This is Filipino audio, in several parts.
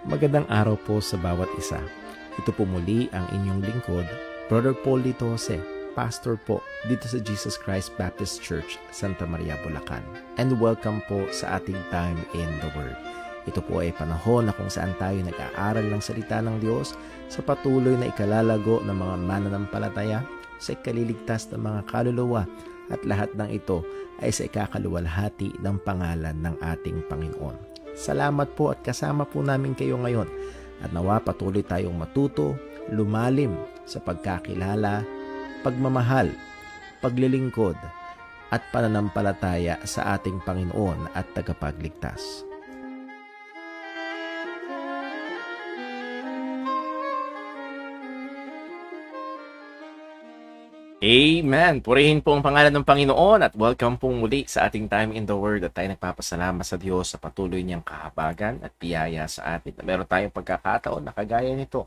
Magandang araw po sa bawat isa. Ito po muli ang inyong lingkod, Brother Paul Litose, pastor po dito sa Jesus Christ Baptist Church, Santa Maria, Bulacan. And welcome po sa ating Time in the Word. Ito po ay panahon na kung saan tayo nag-aaral ng salita ng Diyos sa patuloy na ikalalago ng mga mananampalataya, sa ikaliligtas ng mga kaluluwa, at lahat ng ito ay sa ikakaluwalhati ng pangalan ng ating Panginoon. Salamat po at kasama po namin kayo ngayon at nawa patuloy tayong matuto, lumalim sa pagkakilala, pagmamahal, paglilingkod at pananampalataya sa ating Panginoon at tagapagligtas. Amen! Purihin po ang pangalan ng Panginoon at welcome pong muli sa ating Time in the Word at tayo nagpapasalamat sa Diyos sa patuloy niyang kahabagan at biyaya sa atin. Meron tayong pagkakataon na kagaya nito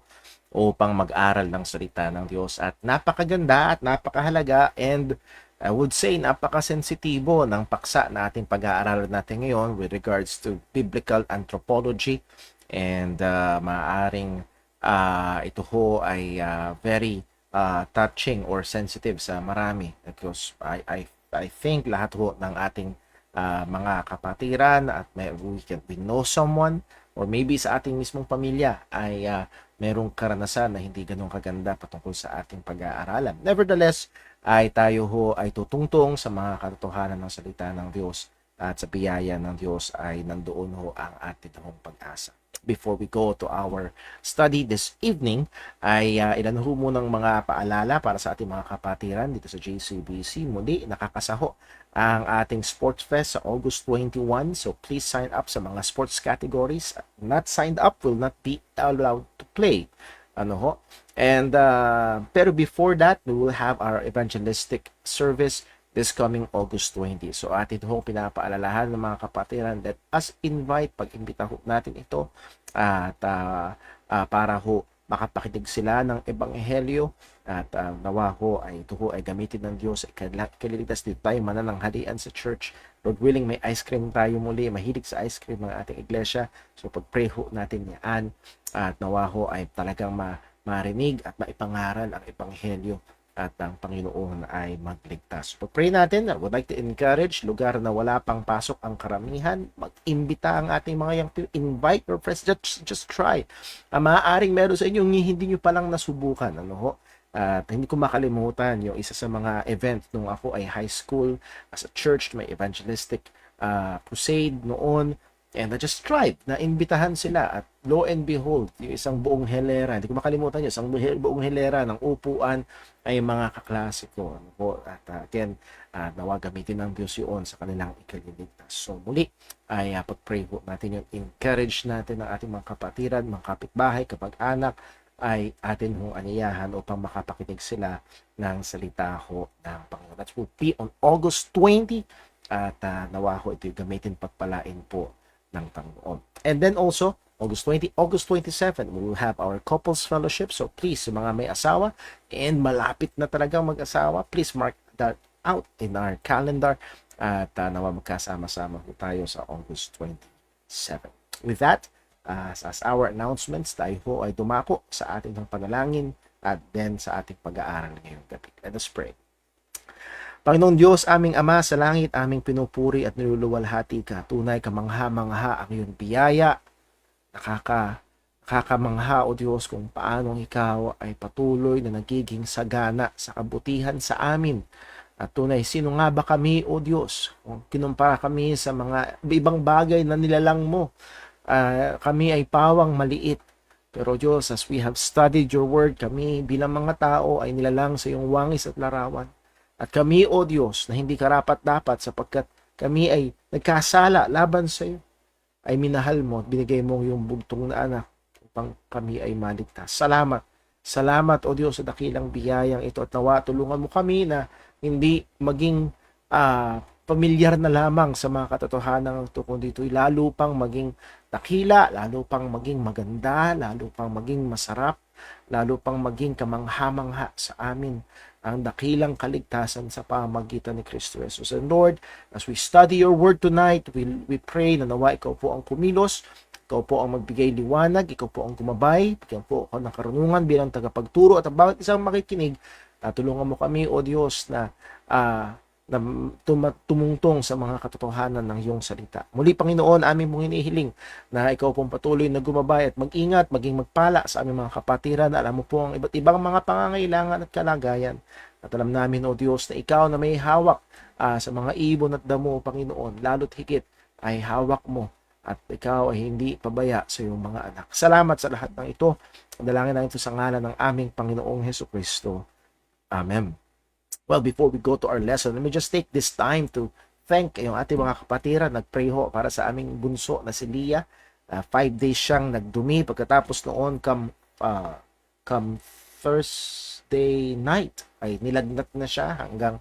upang mag-aral ng salita ng Diyos at napakaganda at napakahalaga and I would say napakasensitibo ng paksa na ating pag-aaralan natin ngayon with regards to biblical anthropology and maaaring ito ho ay very touching or sensitive sa marami because I think lahat ho ng ating mga kapatiran at we know someone or maybe sa ating mismong pamilya ay merong karanasan na hindi ganun kaganda patungkol sa ating pag-aaralan. Nevertheless, ay tayo ho ay tutungtong sa mga katotohanan ng salita ng Diyos at sa biyaya ng Diyos ay nandoon ho ang ating pag-asa. Before we go to our study this evening, ay ilan ho munang mga paalala para sa ating mga kapatiran dito sa JCBC. Muli, nakakasaho ang ating Sports Fest sa August 21. So please sign up sa mga sports categories. Not signed up will not be allowed to play. And pero before that, we will have our evangelistic service this coming August 20. So atin hong pinapaalalahan ng mga kapatiran that as invite, pag-imbita ho natin ito at para ho makapakinig sila ng ebanghelyo at nawa ho ay ito ho ay gamitin ng Diyos ay kaliligtas dito tayo manananghalian sa church. Lord willing, may ice cream tayo muli, mahilig sa ice cream ng ating iglesia. So pag-pray ho natin yan at nawa ho ay talagang marinig at maipangaral ang ebanghelyo at ang Panginoon ay magligtas. Pag-pray natin, I would like to encourage lugar na wala pang pasok ang karamihan, mag-imbita ang ating mga young people, invite your friends, just try. Maaaring meron sa inyo hindi nyo palang nasubukan. At hindi ko makalimutan yung isa sa mga event nung ako ay high school as a church, may evangelistic crusade noon. And I just tried na imbitahan sila at lo and behold, yung isang buong hilera, hindi ko makalimutan yun, isang buong hilera ng upuan ay mga kaklase ko. At again, nawa gamitin ng Diyos yun sa kanilang ikaliligtas. So muli, ay pag-pray po natin yun, encourage natin ang ating mga kapatiran, mga kapitbahay, kapag-anak, ay atin hong aniyahan upang makapakinig sila ng salita ho ng Panginoon. That will be on August 20 at nawa ho ito gamitin pagpalain po ng Panginoon. And then also, August 20, August 27, we will have our couples fellowship. So please, mga may asawa and malapit na talagang mag-asawa, please mark that out in our calendar at nawa magkasama-sama po tayo sa August 27. With that, as our announcements, tayo po ay dumako sa ating panalangin at then sa ating pag-aaral ngayong gabi. Let us pray. Panginoong Diyos, aming Ama sa langit, aming pinupuri at niluluwalhati ka. Tunay kamangha-mangha ang iyong biyaya. Nakakamangha, O Diyos, kung paanong ikaw ay patuloy na nagiging sagana sa kabutihan sa amin. At tunay, sino nga ba kami, O Diyos? Kung kinumpara kami sa mga ibang bagay na nilalang mo, kami ay pawang maliit. Pero Diyos, as we have studied your word, kami bilang mga tao ay nilalang sa iyong wangis at larawan. At kami, O Diyos, na hindi karapat-dapat sapagkat kami ay nagkasala laban sa iyo, ay minahal mo at binigay mo yung bugtong na anak upang kami ay maligtas. Salamat. Salamat, O Diyos, sa dakilang biyayang ito at nawa tulungan mo kami na hindi maging pamilyar na lamang sa mga katotohanan ng tukong dito, lalo pang maging dakila, lalo pang maging maganda, lalo pang maging masarap, lalo pang maging kamangha-mangha sa amin ang dakilang kaligtasan sa pamamagitan ni Kristo Jesus. And Lord, as we study your word tonight, we pray na nawa ikaw po ang kumilos Ikaw po ang magbigay liwanag, ikaw po ang gumabay, bigyan po ako ng karunungan bilang tagapagturo at ang bawat isang makikinig, tulungan mo kami, O Diyos, na tumungtong sa mga katotohanan ng iyong salita. Muli, Panginoon, aming mong hinihiling na ikaw pong patuloy na gumabay at mag-ingat, maging magpala sa aming mga kapatiran. Alam mo po ang iba't ibang mga pangangailangan at kalagayan. At alam namin, O Diyos, na ikaw na may hawak sa mga ibon at damo, Panginoon, lalo't higit ay hawak mo at ikaw ay hindi pabaya sa iyong mga anak. Salamat sa lahat ng ito. Dalangin natin ito sa ngalan ng aming Panginoong Hesukristo. Amen. Well, before we go to our lesson, let me just take this time to thank yung ating mga kapatiran. Nag-pray ho para sa aming bunso na si Leah. 5 days siyang nagdumi. Pagkatapos noon, come Thursday night, ay nilagnat na siya hanggang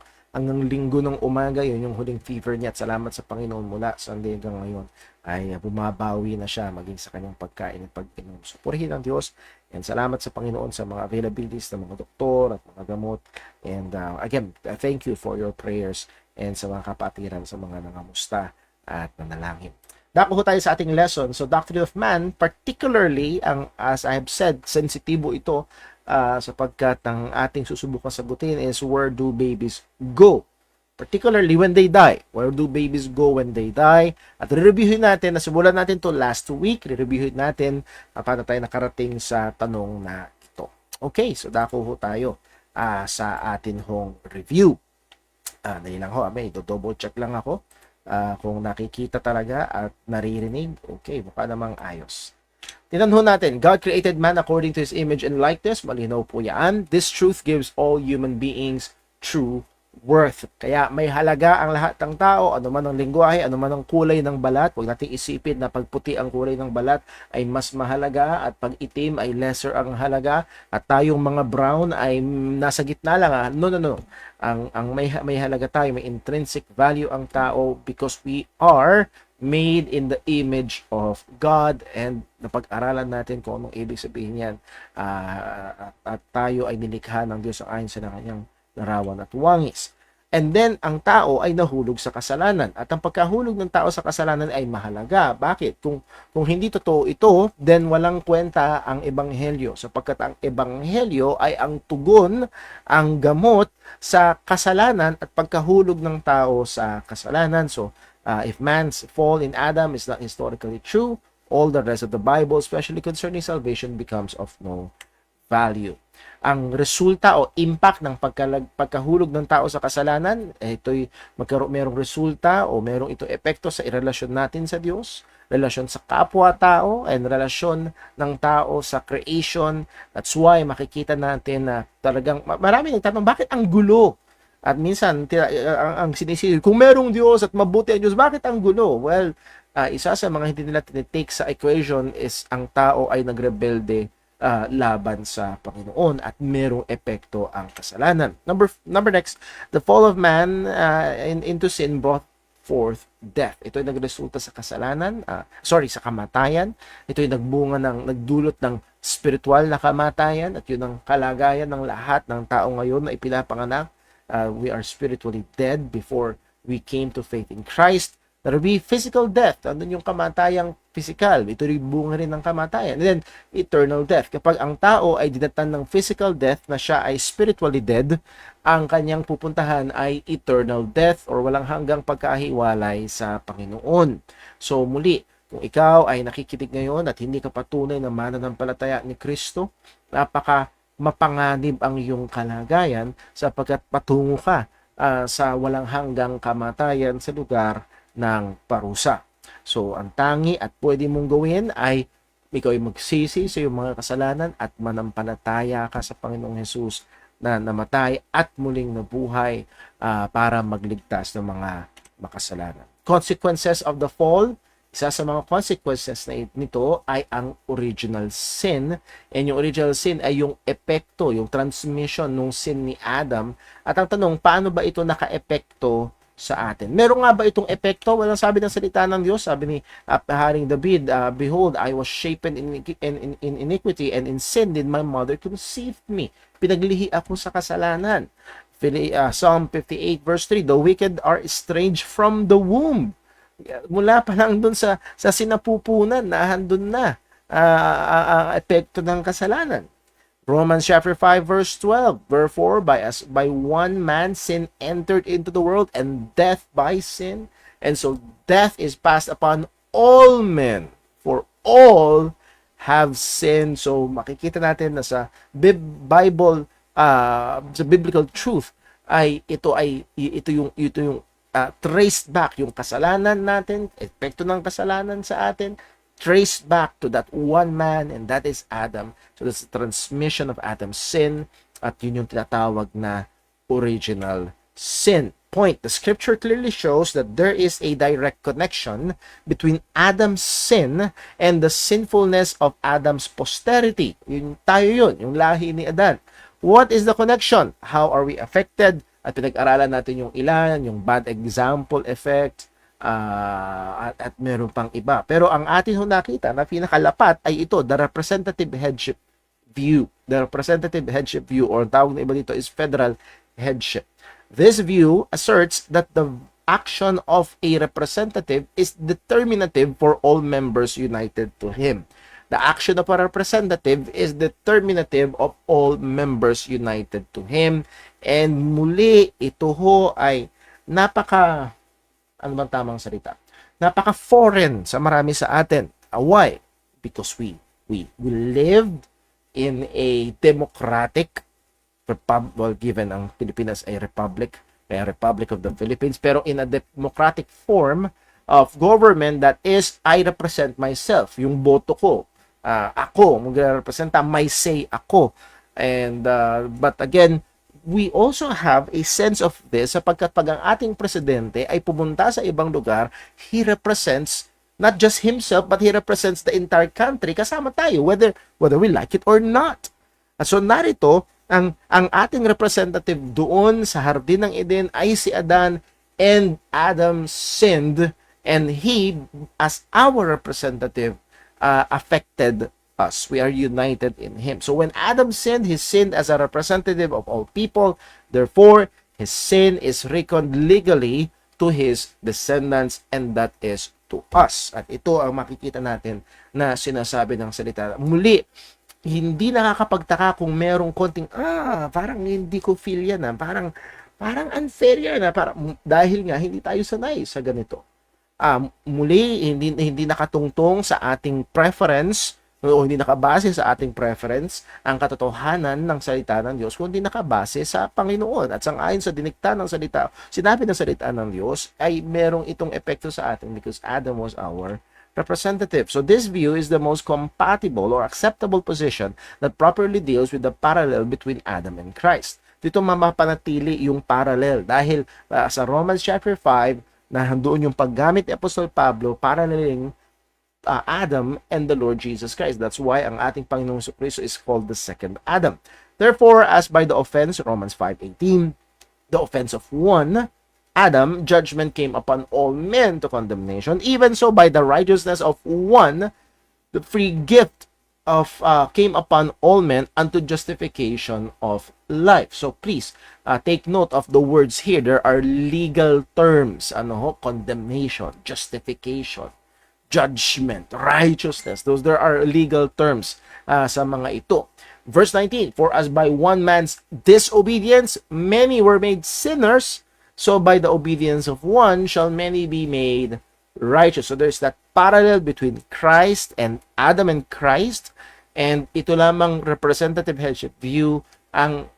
linggo ng umaga. Yun yung huling fever niya. At salamat sa Panginoon, mula Sunday hanggang ngayon ay bumabawi na siya maging sa kanyang pagkain at pag-inom. So, purihin ang Diyos. And salamat sa Panginoon sa mga availabilities ng mga doktor at mga gamot. And again, thank you for your prayers and sa mga kapatiran, sa mga nangamusta at nanalangin. Dako tayo sa ating lesson. So, Doctrine of Man, particularly, as I have said, sensitibo ito sapagkat ang ating susubukang sagutin is, where do babies go? Particularly when they die. Where do babies go when they die? At re-reviewin natin, nasimulan natin to last week, re-reviewin natin paano tayo nakarating sa tanong na ito. Okay, so dako ho tayo sa atin hong review. Dahil lang ho, double check lang ako kung nakikita talaga at naririnig. Okay, mukha namang ayos. Tinan ho natin, God created man according to His image and likeness. Malinaw po yan. This truth gives all human beings true worth. Kaya may halaga ang lahat ng tao, ano man ang lengguwahe, ano man ang kulay ng balat. Huwag nating isipin na pag puti ang kulay ng balat ay mas mahalaga at pag itim ay lesser ang halaga at tayong mga brown ay nasa gitna lang. No. Ang may halaga tayo, may intrinsic value ang tao because we are made in the image of God, and napag-aralan natin kung anong ibig sabihin yan. At tayo ay nilikha ng Diyos ayon sa kanyang larawan at wangis. And then, ang tao ay nahulog sa kasalanan. At ang pagkahulog ng tao sa kasalanan ay mahalaga. Bakit? Kung hindi totoo ito, then walang kwenta ang ebanghelyo. Sapagkat ang ebanghelyo ay ang tugon, ang gamot sa kasalanan at pagkahulog ng tao sa kasalanan. So, if man's fall in Adam is not historically true, all the rest of the Bible, especially concerning salvation, becomes of no value. Ang resulta o impact ng pagkahulog ng tao sa kasalanan, ito'y merong resulta o merong ito epekto sa relasyon natin sa Diyos, relasyon sa kapwa-tao, and relasyon ng tao sa creation. That's why makikita natin na talagang marami nagtatanong, bakit ang gulo? At minsan, ang sinisisi, kung merong Diyos at mabuti ang Diyos, bakit ang gulo? Well, isa sa mga hindi nila tinitake sa equation is ang tao ay nagrebelde laban sa Panginoon at merong epekto ang kasalanan. Number next, the fall of man into sin brought forth death. Ito ay nagresulta sa kasalanan, sa kamatayan. Ito ay nagdulot ng spiritual na kamatayan at yun ang kalagayan ng lahat ng tao ngayon na ipinapanganak. We are spiritually dead before we came to faith in Christ. There will be physical death. Andun yung kamatayang physical. Ito rin bunga rin ng kamatayan. And then, eternal death. Kapag ang tao ay dinatan ng physical death na siya ay spiritually dead, ang kanyang pupuntahan ay eternal death or walang hanggang pagkahiwalay sa Panginoon. So, muli, kung ikaw ay nakikinig ngayon at hindi ka patunay na mananampalataya ni Kristo, napaka mapanganib ang iyong kalagayan sapagkat patungo ka sa walang hanggang kamatayan sa lugar ng parusa. So, ang tangi at pwede mong gawin ay ikaw ay magsisi sa iyong mga kasalanan at manampalataya ka sa Panginoong Hesus na namatay at muling nabuhay para magligtas ng mga makasalanan. Consequences of the fall. Isa sa mga consequences nito ay ang original sin. And yung original sin ay yung epekto, yung transmission ng sin ni Adam. At ang tanong, paano ba ito naka-epekto sa atin? Meron nga ba itong epekto? Walang sabi ng salita ng Diyos. Sabi ni Haring David, behold, I was shapen in iniquity, and in sin did my mother conceive me. Pinaglihi ako sa kasalanan. Psalm 58 verse 3, the wicked are estranged from the womb. mula pa lang dun sa sinapupunan na handun na ang epekto ng kasalanan. Romans chapter 5 verse 12. Wherefore by one man sin entered into the world, and death by sin, and so death is passed upon all men, for all have sinned. So makikita natin na sa Bible, sa biblical truth, ito yung traced back yung kasalanan natin, epekto ng kasalanan sa atin, traced back to that one man, and that is Adam. So that's the transmission of Adam's sin, at yun yung tinatawag na original sin. Point: the scripture clearly shows that there is a direct connection between Adam's sin and the sinfulness of Adam's posterity. Yung lahi ni Adan. What is the connection? How are we affected? At pinag-aralan natin yung ilan, yung bad example effect, at meron pang iba. Pero ang atin nakita na pinakalapat ay ito, the representative headship view. The representative headship view, or tawag na iba dito is federal headship. This view asserts that the action of a representative is determinative for all members united to him. The action of a representative is determinative of all members united to him. And muli, ito ho ay ano bang tamang salita? Napaka-foreign sa marami sa atin. Why? Because we lived in a democratic republic, given ang Pilipinas ay republic, kaya Republic of the Philippines, pero in a democratic form of government that is, I represent myself. Yung boto ko, ako, magre-representa, may say ako. And, but again, we also have a sense of this sapagkat pag ang ating presidente ay pumunta sa ibang lugar, he represents not just himself, but he represents the entire country kasama tayo, whether we like it or not. So narito, ang ating representative doon sa Hardin ng Eden ay si Adan, and Adam sinned, and he, as our representative, affected us. We are united in him. So when Adam sinned, he sinned as a representative of all people. Therefore, his sin is reckoned legally to his descendants, and that is to us. At ito ang makikita natin na sinasabi ng salita. Muli, hindi nakakapagtaka kung merong konting, parang hindi ko feel yan, parang unfair yan, dahil nga hindi tayo sanay sa ganito. Muli, hindi nakatungtong sa ating preference, o hindi nakabase sa ating preference ang katotohanan ng salita ng Diyos, kundi nakabase sa Panginoon. At sang-ayon sa dinikta ng salita, sinabi ng salita ng Diyos, ay merong itong epekto sa atin because Adam was our representative. So this view is the most compatible or acceptable position that properly deals with the parallel between Adam and Christ. Dito mapapanatili yung parallel dahil sa Romans chapter 5, na handoon yung paggamit ni Apostol Pablo paralleling Adam and the Lord Jesus Christ. That's why ang ating Panginoong Kristo is called the second Adam. Therefore, as by the offense, Romans 5:18, the offense of one Adam, judgment came upon all men to condemnation. Even so, by the righteousness of one, the free gift of came upon all men unto justification of life. So please take note of the words here. There are legal terms. Condemnation, justification, judgment, righteousness. There are legal terms sa mga ito. Verse 19, for as by one man's disobedience many were made sinners, so by the obedience of one shall many be made righteous. So there's that parallel between Christ and Adam and Christ, and ito lamang representative headship view ang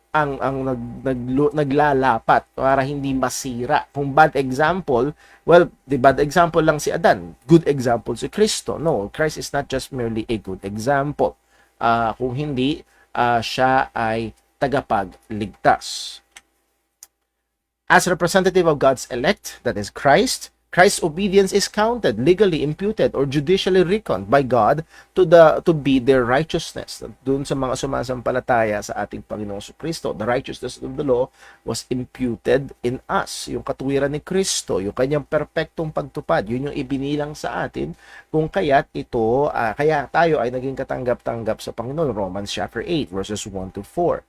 naglalapat para hindi masira. Kung bad example, well, the bad example lang si Adan. Good example si Kristo. No, Christ is not just merely a good example. Kung hindi, siya ay tagapagligtas. As representative of God's elect, that is Christ, Christ's obedience is counted, legally imputed, or judicially reckoned by God to be their righteousness. Doon sa mga sumasampalataya sa ating Panginoong Kristo, the righteousness of the law was imputed in us. Yung katuwiran ni Kristo, yung kanyang perpektong pagtupad, yun yung ibinilang sa atin, kung kaya't ito, kaya tayo ay naging katanggap-tanggap sa Panginoon. Romans chapter 8, verses 1 to 4.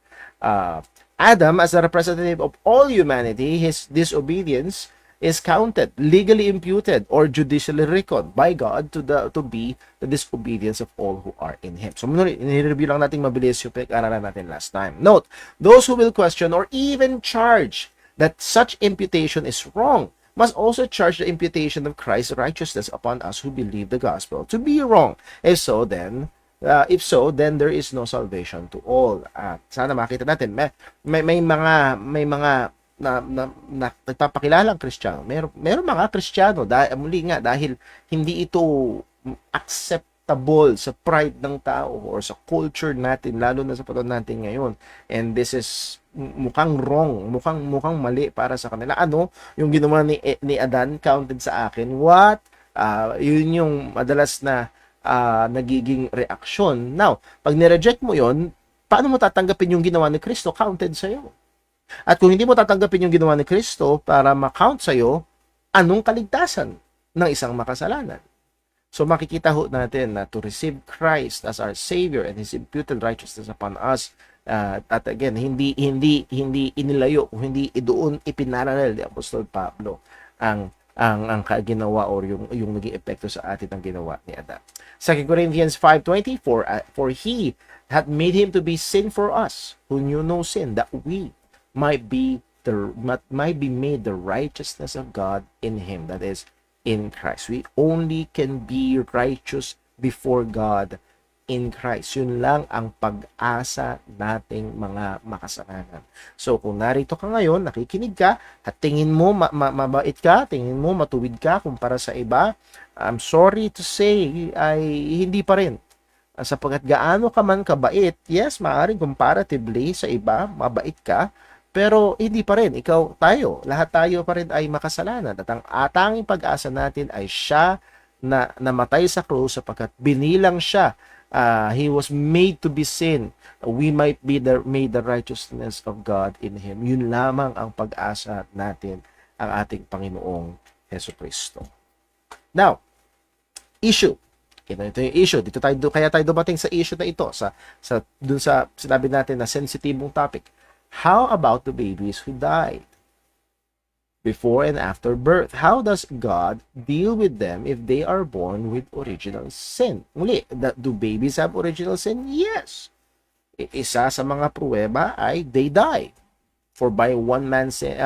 Adam, as a representative of all humanity, his disobedience is counted, legally imputed, or judicially reckoned by God to be the disobedience of all who are in Him. So, nireview lang natin mabilis yung pinag-aralan natin last time. Note, those who will question or even charge that such imputation is wrong must also charge the imputation of Christ's righteousness upon us who believe the gospel to be wrong. If so, then there is no salvation to all. Sana makita natin may mga nagpapakilalang Kristiyano. Meron mga Kristiyano dahil hindi ito acceptable sa pride ng tao or sa culture natin, lalo na sa panahon natin ngayon. And this is mukhang wrong, mukhang mali para sa kanila. Ano yung ginawa ni Adan counted sa akin? What? Yun yung madalas na nagiging reaksyon. Now, pag nireject mo yon, paano mo tatanggapin yung ginawa ni Kristo? Counted sa'yo. At kung hindi mo tatanggapin yung ginawa ni Kristo para ma-count sa'yo, anong kaligtasan ng isang makasalanan? So makikita ho natin na to receive Christ as our Savior and His imputed righteousness upon us, at again, hindi inilayo, hindi doon ipinaralel ni Apostol Pablo ang ginawa or yung naging epekto sa atin ang ginawa ni Adan. 2 Corinthians 5:20, for He hath made Him to be sin for us, who knew no sin, that we might be made the righteousness of God in Him, that is, in Christ. We only can be righteous before God in Christ. Yun lang ang pag-asa nating mga makasalanan. So, kung narito ka ngayon, nakikinig ka, at tingin mo mabait ka, tingin mo matuwid ka kumpara sa iba, I'm sorry to say, ay hindi pa rin. Sapagkat gaano ka man kabait, yes, maaaring comparatively sa iba, mabait ka, pero hindi pa rin, lahat tayo pa rin ay makasalanan. At ang atanging pag-asa natin ay siya na namatay sa krus sapagkat binilang siya. He was made to be sin. We might be made the righteousness of God in Him. Yun lamang ang pag-asa natin, ang ating Panginoong Jesucristo. Now, issue. Ito yung issue. Kaya tayo dumating sa issue na ito. Dun sa sinabi natin na sensitibong topic. How about the babies who died before and after birth? How does God deal with them if they are born with original sin? Muli, do babies have original sin? Yes. Isa sa mga pruweba ay they die. For by one man's sin,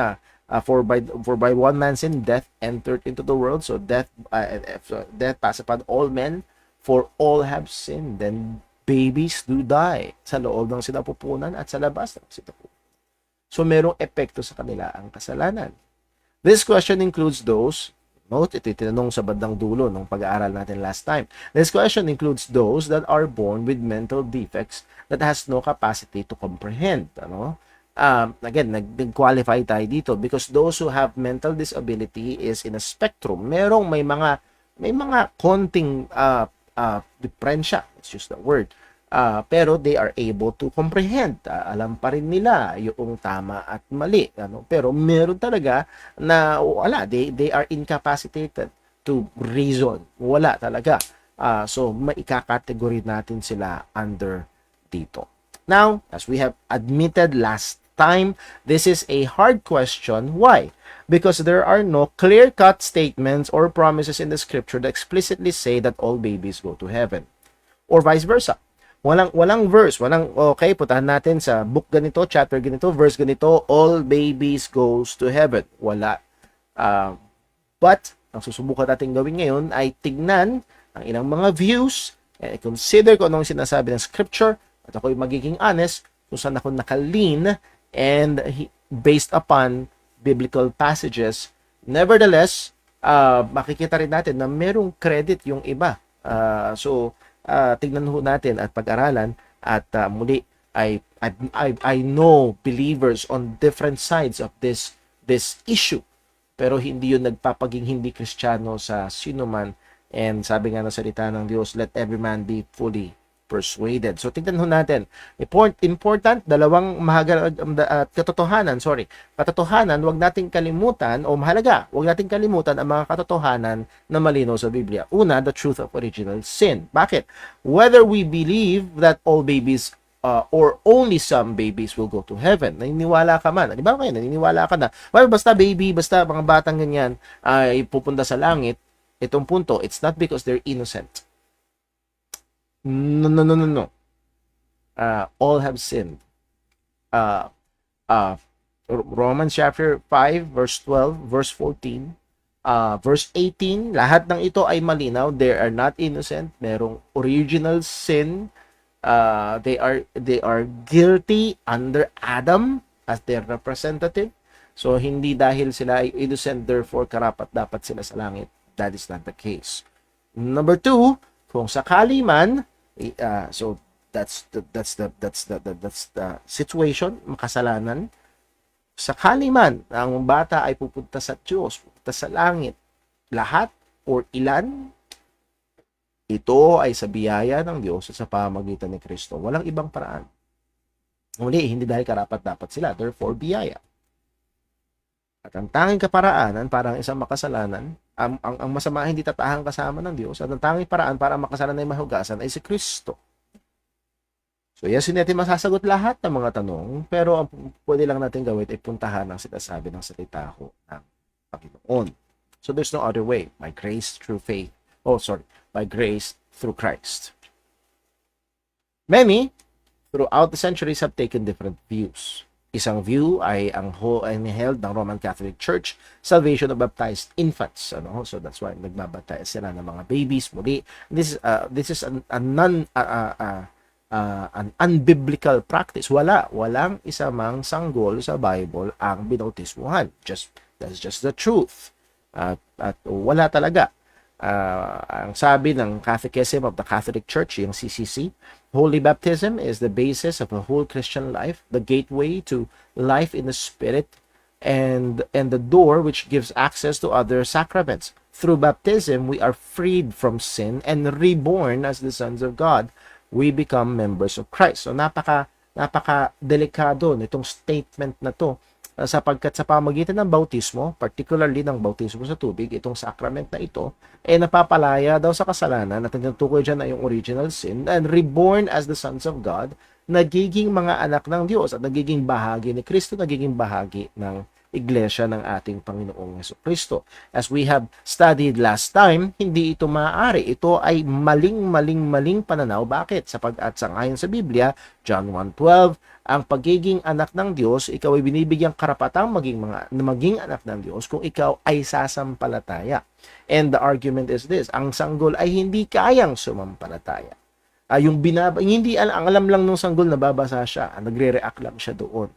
death entered into the world. So death passed upon all men, for all have sinned. Then babies do die sa loob ng sinapupunan at sa labas ng sinapupunan. So, merong epekto sa kanila ang kasalanan. This question includes those, note, ito tinanong sa bandang dulo nung pag-aaral natin last time. This question includes those that are born with mental defects that has no capacity to comprehend. Again, nag-qualify tayo dito because those who have mental disability is in a spectrum. May mga konting diferensya, let's use that word. Pero they are able to comprehend. Alam pa rin nila yung tama at mali. Pero meron talaga na they are incapacitated to reason. Wala talaga. So, maikakategory natin sila under dito. Now, as we have admitted last time, this is a hard question. Why? Because there are no clear-cut statements or promises in the scripture that explicitly say that all babies go to heaven. Or vice versa. Walang verse, okay, putahan natin sa book ganito, chapter ganito, verse ganito, all babies goes to heaven. Wala. But, ang susubukan natin gawin ngayon ay tignan ang ilang mga views, and consider kung anong sinasabi ng scripture, at ako'y magiging honest kung saan ako nakalin, and based upon biblical passages. Nevertheless, makikita rin natin na merong credit yung iba. Tignan ho natin at pag-aralan at muli I know believers on different sides of this issue, pero hindi yun nagpapaging hindi Kristiyano sa sino man, and sabi nga ng salita ng Diyos, let every man be fully persuaded. So tignan ho natin, important, dalawang katotohanan, wag nating kalimutan, o mahalaga, wag nating kalimutan ang mga katotohanan na malinaw sa Biblia. Una, the truth of original sin. Bakit? Whether we believe that all babies or only some babies will go to heaven. Naniniwala ka man. Di ba kayo? Naniniwala ka na. Well, basta baby, basta mga batang ganyan ay pupunta sa langit. Itong punto, it's not because they're innocent. No, no, no, no, no. All have sinned. Romans chapter 5, verse 12, verse 14, verse 18, lahat ng ito ay malinaw. They are not innocent. Merong original sin. They are guilty under Adam as their representative. So hindi dahil sila ay innocent, therefore karapat dapat sila sa langit. That is not the case. Number 2, kung sakali man, so that's the situation, makasalanan. Sakali man ang bata ay pupunta sa Diyos, pupunta sa langit, lahat or ilan, ito ay sa biyaya ng Diyos at sa pamamagitan ni Kristo. Walang ibang paraan. Muli, hindi dahil karapat dapat sila, therefore biyaya. At ang tanging kaparaanan para ang isang makasalanan, ang masama hindi tatahang kasama ng Diyos, at ang tanging paraan para makasalanan ay mahugasan ay si Kristo. So yes, hindi natin masasagot lahat ng mga tanong, pero ang pwede lang natin gawin ay puntahan ang sinasabi ng salita ko ng Panginoon. So there's no other way. By grace through faith. By grace through Christ. Many, throughout the centuries, have taken different views. Isang view ay ang held ng Roman Catholic Church, salvation of baptized infants. So that's why nagbabaptize sila ng mga babies muli. This is an unbiblical practice. Walang isa mang sanggol sa Bible ang binautismuhan. That's just the truth. At wala talaga. Ang sabi ng Catechism of the Catholic Church, yung CCC, Holy Baptism is the basis of a whole Christian life, the gateway to life in the Spirit, and the door which gives access to other sacraments. Through baptism, we are freed from sin and reborn as the sons of God. We become members of Christ. So napaka delikado nitong statement na to, sapagkat sa pamagitan ng bautismo, particularly ng bautismo sa tubig, itong sacrament na ito, napapalaya daw sa kasalanan at tinutukoy dyan na yung original sin, and reborn as the sons of God, nagiging mga anak ng Diyos at nagiging bahagi ni Kristo, nagiging bahagi ng Iglesia ng ating Panginoong Jesucristo. As we have studied last time, hindi ito maaari. Ito ay maling pananaw. Bakit? Sapagkat sangayon sa Biblia, John 1:12, ang pagiging anak ng Diyos, ikaw ay binibigyang karapatang maging anak ng Diyos kung ikaw ay sasampalataya. And the argument is this, ang sanggol ay hindi kayang sumampalataya. Hindi alam lang ng sanggol na babasa siya, nagre-react lang siya doon.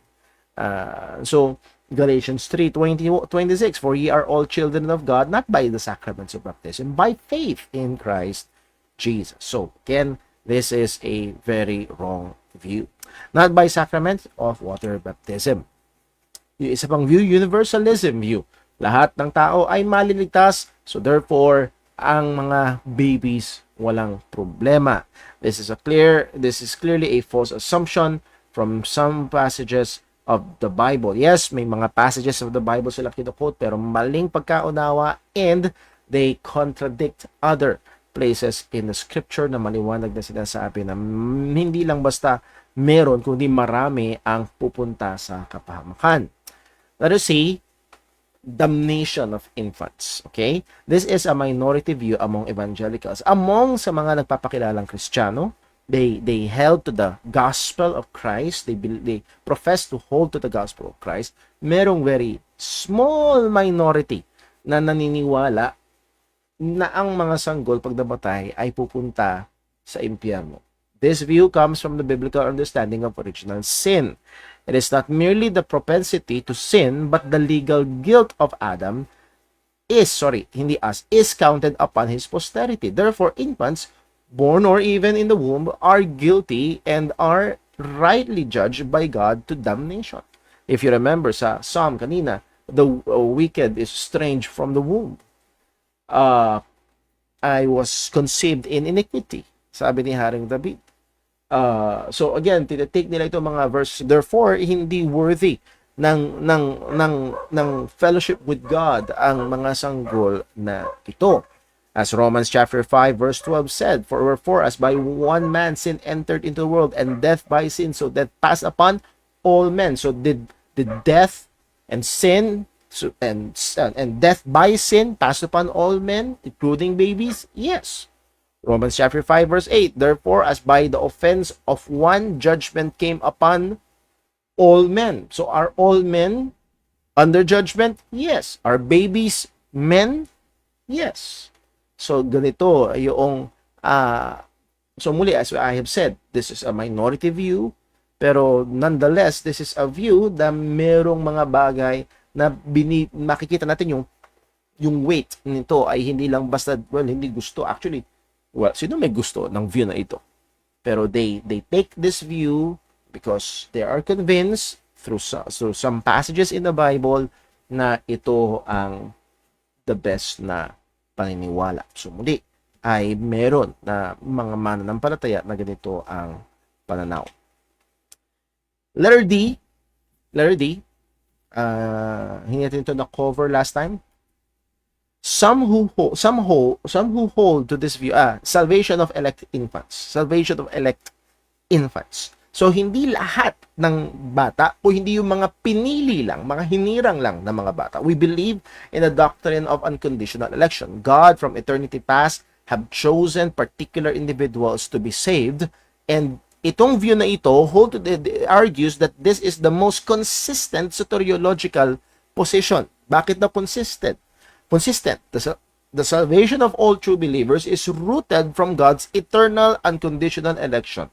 So Galatians 3:26, for ye are all children of God, not by the sacraments of baptism, by faith in Christ Jesus. So again, this is a very wrong view. Not by sacraments of water baptism. Yung isa pang view, universalism view. Lahat ng tao ay maliligtas, so therefore, ang mga babies walang problema. This is clearly a false assumption from some passages of the Bible. Yes, may mga passages of the Bible sila kinuquote, pero maling pagkaunawa, and they contradict other places in the scripture na maliwanag na sinasabi na hindi lang basta meron, kundi marami ang pupunta sa kapahamakan. Let us see, damnation of infants. Okay? This is a minority view among evangelicals. Among sa mga nagpapakilalang Kristiyano, they held to the gospel of Christ. They profess to hold to the gospel of Christ. Merong very small minority na naniniwala na ang mga sanggol pag namatay ay pupunta sa impyerno. This view comes from the biblical understanding of original sin. It is not merely the propensity to sin, but the legal guilt of Adam is counted upon his posterity. Therefore, infants born or even in the womb are guilty and are rightly judged by God to damnation. If you remember sa Psalm kanina, the wicked is estranged from the womb. I was conceived in iniquity, sabi ni Haring David. So again, tinitake nila itong mga verse. Therefore, hindi worthy ng fellowship with God ang mga sanggol na ito. As Romans chapter 5 verse 12 said, For wherefore as by one man sin entered into the world, and death by sin, so death passed upon all men. So did death and sin and death by sin pass upon all men, including babies? Yes. Romans chapter 5 verse 8, Therefore as by the offense of one judgment came upon all men. So are all men under judgment? Yes. Are babies men? Yes. So ganito yung so muli, as I have said, this is a minority view, pero nonetheless this is a view na merong mga bagay na makikita natin yung weight nito ay hindi lang basta hindi gusto. Actually, sino may gusto ng view na ito? Pero they take this view because they are convinced through some passages in the Bible na ito ang the best na paniniwala. So muli ay meron na mga mananampalataya na ganito ang pananaw. Letter D, hindi natin ito na-cover last time. Some who hold to this view, salvation of elect infants. So hindi lahat ng bata o hindi yung mga pinili lang, mga hinirang lang na mga bata. We believe in the doctrine of unconditional election. God from eternity past have chosen particular individuals to be saved, and itong view na ito argues that this is the most consistent soteriological position. Bakit na consistent? The salvation of all true believers is rooted from God's eternal unconditional election.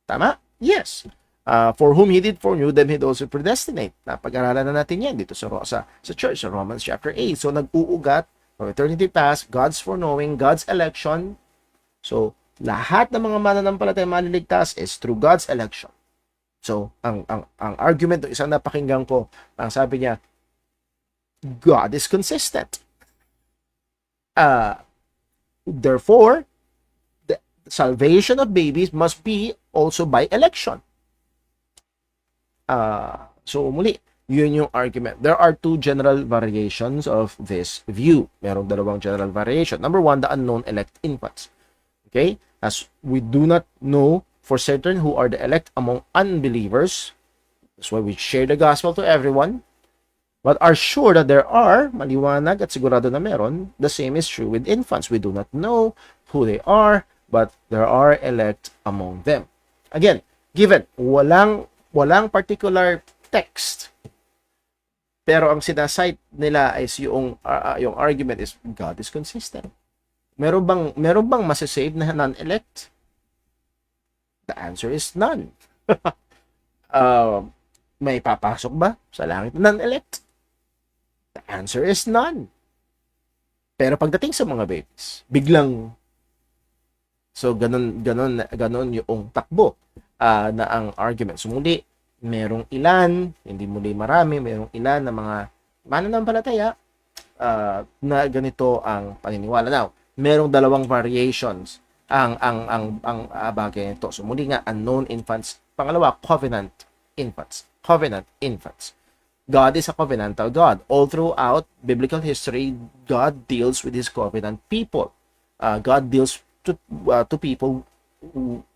Tama? Yes. For whom He did foreknow, them He also predestinate. Napag-aralan na natin yan dito sa church, sa Romans chapter 8. So, nag-uugat from eternity past, God's foreknowing, God's election. So, lahat ng mga mananampalataya maliligtas is through God's election. So, ang argument ng isang napakinggan ko, ang sabi niya, God is consistent. Therefore, the salvation of babies must be also by election. So muli, yun yung argument. There are two general variations of this view. Merong dalawang general variation. Number one, the unknown elect infants. Okay? As we do not know for certain who are the elect among unbelievers. That's why we share the gospel to everyone. But are sure that there are, maliwanag at sigurado na meron, the same is true with infants. We do not know who they are, but there are elect among them. Again, given, walang particular text, pero ang sinasite nila is yung argument is God is consistent. Meron bang masasave na non-elect? The answer is none. May papasok ba sa langit na non-elect? The answer is none. Pero pagdating sa mga babies, biglang ganun yung takbo na ang argument. So muli, merong ilan, hindi muli marami, merong ilan na mga mananampalataya na ganito ang paniniwala. Now, merong dalawang variations ang bagay nito. So muli nga, unknown infants. Pangalawa, covenant infants. God is a covenantal God. All throughout biblical history, God deals with His covenant people. God deals to people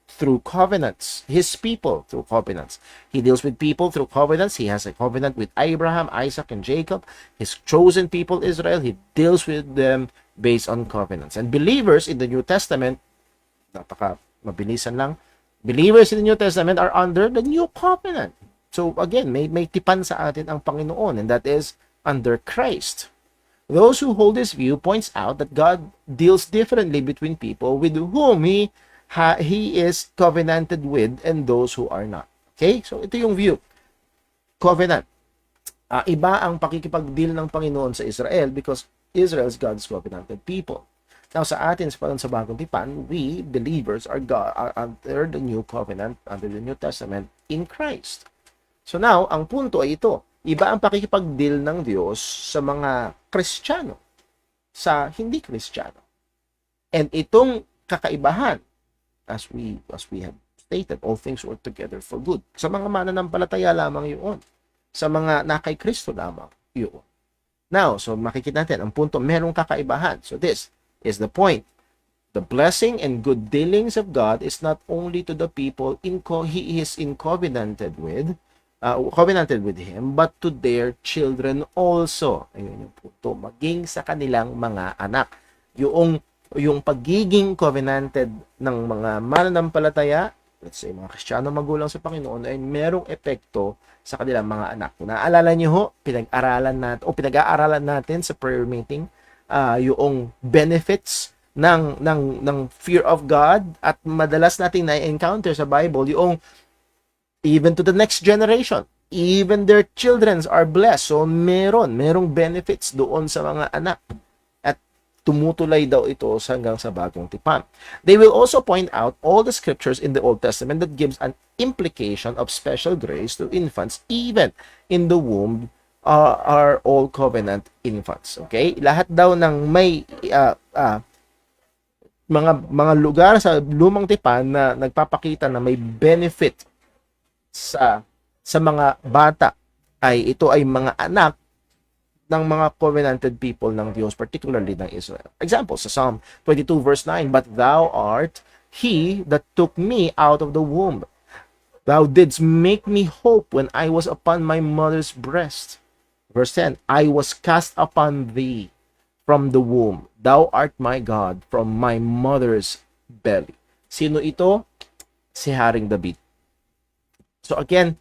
through covenants. His people through covenants. He deals with people through covenants. He has a covenant with Abraham, Isaac, and Jacob. His chosen people, Israel, He deals with them based on covenants. And believers in the New Testament, mabilisan lang, believers in the New Testament are under the new covenant. So again, may tipan sa atin ang Panginoon, and that is under Christ. Those who hold this view points out that God deals differently between people with whom He is covenanted with and those who are not. Okay? So ito yung view. Covenant. Iba ang pakikipag-deal ng Panginoon sa Israel because Israel is God's covenanted people. Now sa atin, sa Bagong Tipan, we believers are under the new covenant, under the New Testament in Christ. So now, ang punto ay ito. Iba ang pakikipag-deal ng Diyos sa mga Kristiyano, sa hindi Kristiyano. And itong kakaibahan, as we have stated, all things work together for good. Sa mga mananampalataya lamang yun. Sa mga nakay Kristo lamang yun. Now, so makikita natin, ang punto, merong kakaibahan. So this, is the point. The blessing and good dealings of God is not only to the people He is covenanted with Him, but to their children also. Ayun yung punto. Maging sa kanilang mga anak. Yung pagiging covenanted ng mga mananampalataya, let's say mga Kristiyano magulang sa Panginoon, ay merong epekto sa kanilang mga anak. Kung naaalala niyo ho, pinag-aaralan natin sa prayer meeting, yung benefits ng fear of God, at madalas nating na-encounter sa Bible yung even to the next generation, even their children are blessed. So merong benefits doon sa mga anak, at tumutulay daw ito hanggang sa bagong tipan. They will also point out all the scriptures in the Old Testament that gives an implication of special grace to infants even in the womb, are all covenant infants. Okay? Lahat daw ng may mga lugar sa lumang tipan na nagpapakita na may benefit sa mga bata, ay ito ay mga anak ng mga covenanted people ng Diyos, particularly ng Israel. Example sa Psalm 22 verse 9, "But thou art he that took me out of the womb. Thou didst make me hope when I was upon my mother's breast." Verse 10, "I was cast upon thee from the womb. Thou art my God from my mother's belly." Sino ito? Si Haring David. So again,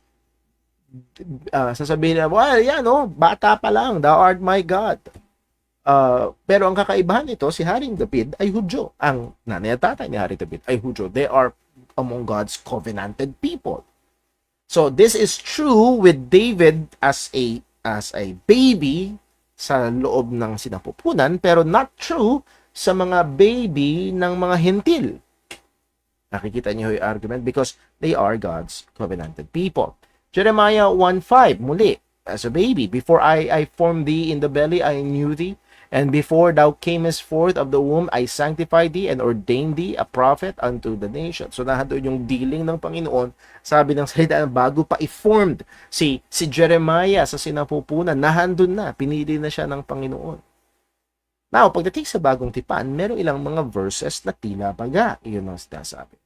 sasabihin na, well, yan, bata pa lang, thou art my God. Pero ang kakaibahan nito, si Haring David ay Hudyo. Ang nanay at tatay ni Haring David ay Hudyo. They are among God's covenanted people. So this is true with David as a baby sa loob ng sinapupunan, pero not true sa mga baby ng mga hentil. Nakikita niyo yung argument, because they are God's covenanted people. Jeremiah 1:5, muli, as a baby, "Before I formed thee in the belly, I knew thee, and before thou camest forth of the womb, I sanctified thee and ordained thee a prophet unto the nation." So nahandoon yung dealing ng Panginoon, sabi ng salita, bago pa i-formed si Jeremiah sa sinapupunan, nahandun na, pinili na siya ng Panginoon. Now, pagdating sa bagong tipan, meron ilang mga verses na tila baga. Iyon ang sinasabi.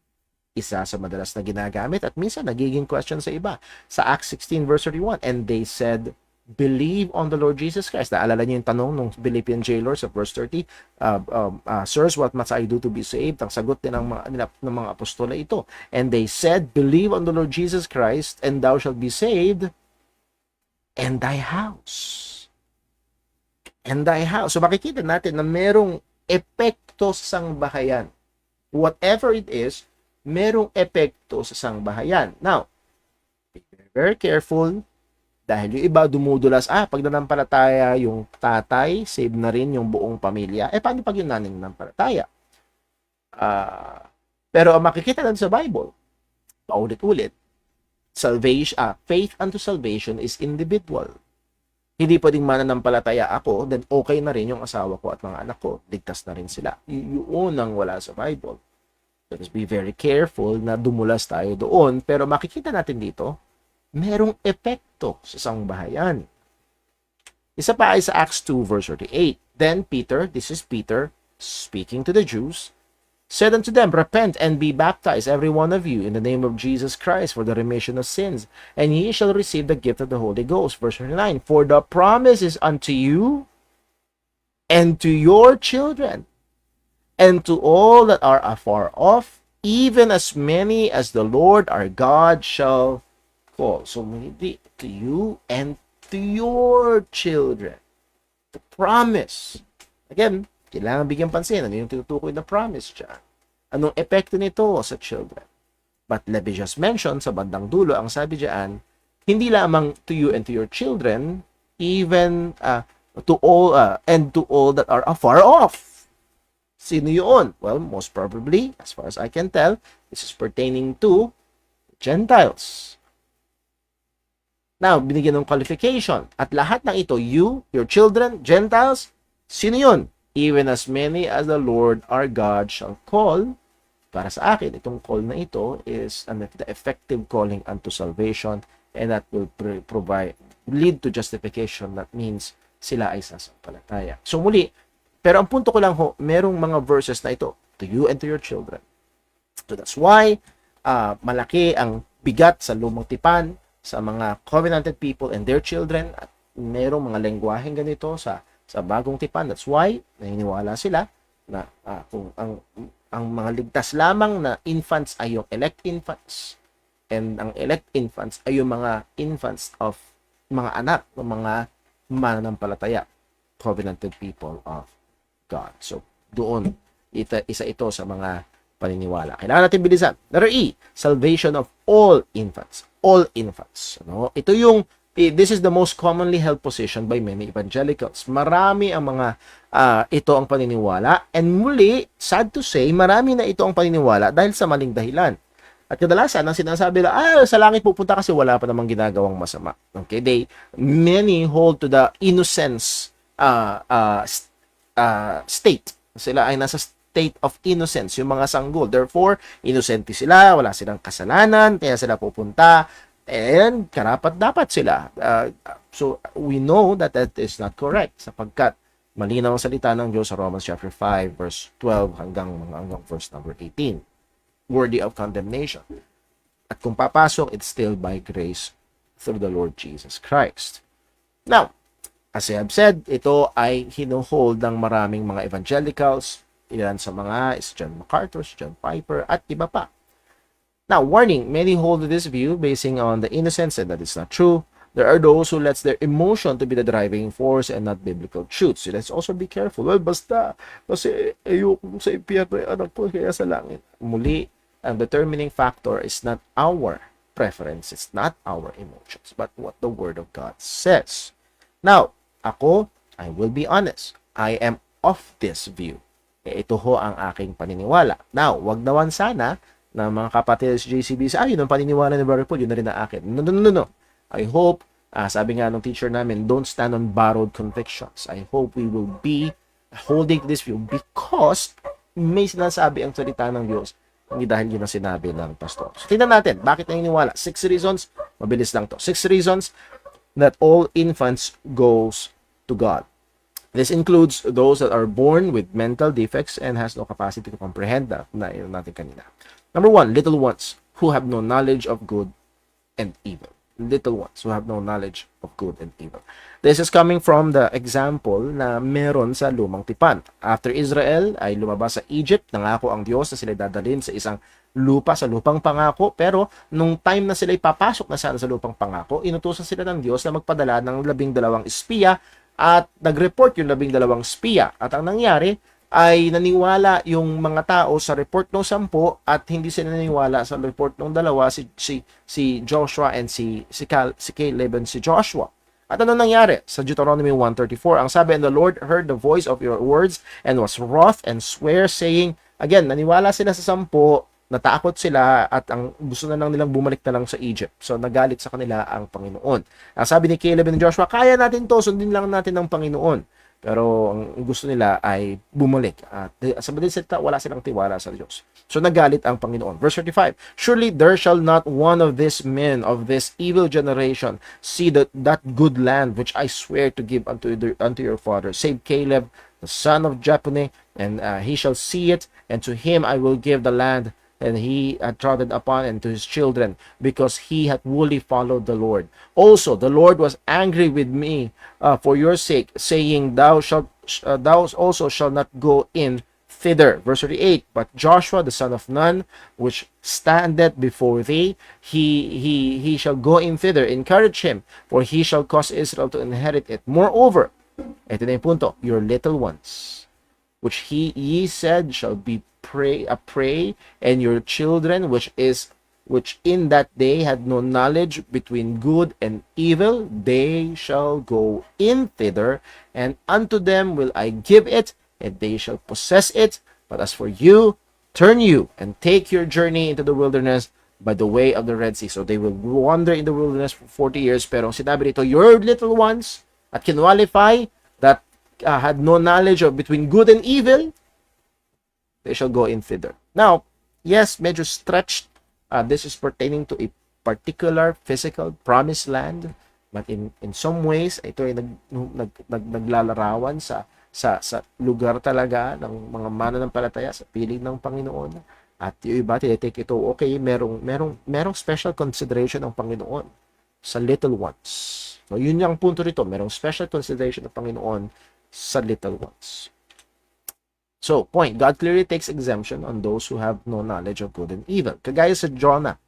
Isa sa madalas na ginagamit at minsan nagiging question sa iba. Sa Acts 16 verse 31, "And they said, believe on the Lord Jesus Christ." Naalala niyo yung tanong ng Philippian jailer sa verse 30, "Sirs, what must I do to be saved?" Ang sagot din ng mga apostola ito. "And they said, believe on the Lord Jesus Christ, and thou shalt be saved, and thy house." And thy house. So makikita natin na merong epekto sa sangbahayan. Whatever it is, merong epekto sa sangbahayan. Now, be very careful, dahil yung iba dumudulas, pag nanampalataya yung tatay, save na rin yung buong pamilya. Paano pag yung nanay nanampalataya? Pero makikita lang sa Bible, paulit-ulit, faith unto salvation is individual. Hindi pwedeng mananampalataya ako, then okay na rin yung asawa ko at mga anak ko. Ligtas na rin sila. Yun ang wala sa Bible. So, let's be very careful na dumulas tayo doon. Pero makikita natin dito, merong epekto sa sangbahayan. Isa pa ay sa Acts 2 verse 38. "Then Peter," this is Peter speaking to the Jews, "said unto them, Repent and be baptized, every one of you, in the name of Jesus Christ, for the remission of sins, and ye shall receive the gift of the Holy Ghost." Verse 29, "For the promise is unto you, and to your children, and to all that are afar off, even as many as the Lord our God shall call." So, to you and to your children. The promise. Again, kailangan bigyan pansin. Ano yung tinutukoy na promise dyan? Anong epekto nito sa children? But let me just mention, sa bandang dulo, ang sabi dyan, hindi lamang to you and to your children, even to all and to all that are afar off. Sino yun? Well, most probably, as far as I can tell, this is pertaining to Gentiles. Now, binigyan ng qualification. At lahat ng ito, you, your children, Gentiles, sino yun? "Even as many as the Lord our God shall call." Para sa akin, itong call na ito is the effective calling unto salvation, and that will lead to justification. That means sila ay sasampalataya. So muli, Pero ang punto ko lang ho, merong mga verses na ito, to you and to your children. So that's why malaki ang bigat sa lumang tipan sa mga covenanted people and their children, at merong mga lengguwaheng ganito sa bagong tipan. That's why naniniwala sila na kung ang mga ligtas lamang na infants ay yung elect infants, and ang elect infants ay yung mga infants of mga anak ng mga mananampalataya, covenanted people of God. So doon, isa ito sa mga paniniwala. Kailangan natin bilisan. Letter E, salvation of all infants. All infants. Ano? Ito yung, this is the most commonly held position by many evangelicals. Marami ang mga, ito ang paniniwala. And muli, sad to say, marami na ito ang paniniwala dahil sa maling dahilan. At kadalasan, ang sinasabi nila, sa langit pupunta kasi wala pa namang ginagawang masama. Okay? Many hold to the innocence state. Sila ay nasa state of innocence, yung mga sanggol. Therefore, innocente sila, wala silang kasalanan, kaya sila pupunta, and karapat-dapat sila. So, we know that that is not correct, sapagkat malinaw ang salita ng Diyos sa Romans chapter 5, verse 12 hanggang verse number 18. Worthy of condemnation. At kung papasok, it's still by grace through the Lord Jesus Christ. Now, as I have said, ito ay hinuhold ng maraming mga evangelicals. Ilan sa mga is John MacArthur, John Piper, at iba pa. Now, warning, many hold this view basing on the innocence, and that is not true. There are those who lets their emotion to be the driving force and not biblical truths. So let's also be careful. Well, basta, kasi ayoko sa impyerno yung anak ko, kaya sa langit. Muli, ang determining factor is not our preference, it's not our emotions, but what the Word of God says. Now, ako, I will be honest, I am of this view. Ito ho ang aking paniniwala. Now, wag naman sana na mga kapatid sa JCB yun ang paniniwala ni Brother Paul, yun na rin ang akin. No. I hope, sabi nga ng teacher namin, don't stand on borrowed convictions. I hope we will be holding this view because may sinasabi ang salita ng Diyos, hindi dahil yun ang sinabi ng pastor. So, tingnan natin, bakit naniniwala? 6 reasons, mabilis lang to. 6 reasons that all infants goes to God. This includes those that are born with mental defects and has no capacity to comprehend that na yun natin kanina. Number 1, little ones who have no knowledge of good and evil. Little ones who have no knowledge of good and evil. This is coming from the example na meron sa lumang tipan. After Israel ay lumabas sa Egypt, nangako ang Diyos na sila dadalhin sa isang lupa, sa lupang pangako, pero nung time na sila ipapasok na sana sa lupang pangako, inutusan sila ng Diyos na magpadala ng 12 espiya. At nag-report yung 12 espiya. At ang nangyari ay naniwala yung mga tao sa report ng 10 at hindi sila naniwala sa report ng 2, si Joshua and si Caleb and si Joshua. At ano nangyari? Sa Deuteronomy 1:34, ang sabi, and the Lord heard the voice of your words and was wroth and swear, saying, again, naniwala sila sa 10, natakot sila at ang gusto na lang nilang bumalik na lang sa Egypt. So, nagalit sa kanila ang Panginoon. Ang sabi ni Caleb and Joshua, kaya natin to, sundin lang natin ng Panginoon. Pero ang gusto nila ay bumalik. At sa madaling salita, wala silang tiwala sa Diyos. So, nagalit ang Panginoon. Verse 35, surely there shall not one of these men of this evil generation see that good land which I swear to give unto your father, save Caleb, the son of Jephunneh, and he shall see it, and to him I will give the land and he had trodden upon, and to his children, because he had wholly followed the Lord. Also, the Lord was angry with me for your sake, saying, thou also shalt not go in thither. Verse 38, but Joshua the son of Nun, which standeth before thee, he shall go in thither. Encourage him, for he shall cause Israel to inherit it. Moreover, ito na yung punto, your little ones, which ye said shall be a prey, and your children which in that day had no knowledge between good and evil, they shall go in thither, and unto them will I give it, and they shall possess it. But as for you, turn you and take your journey into the wilderness by the way of the Red Sea. So they will wander in the wilderness for 40 years. Pero sinabi dito, your little ones, at kinwalify that had no knowledge of between good and evil, they shall go in thither. Now, yes, medyo stretched. This is pertaining to a particular physical promised land. But in some ways, ito ay naglalarawan sa lugar talaga ng mga mananampalataya sa piling ng Panginoon. At yung iba, tinitake ito, okay, merong special consideration ng Panginoon sa little ones. So, yun yung punto rito. Merong special consideration ng Panginoon sa little ones. So, point, God clearly takes exemption on those who have no knowledge of good and evil. Kagaya sa Jonah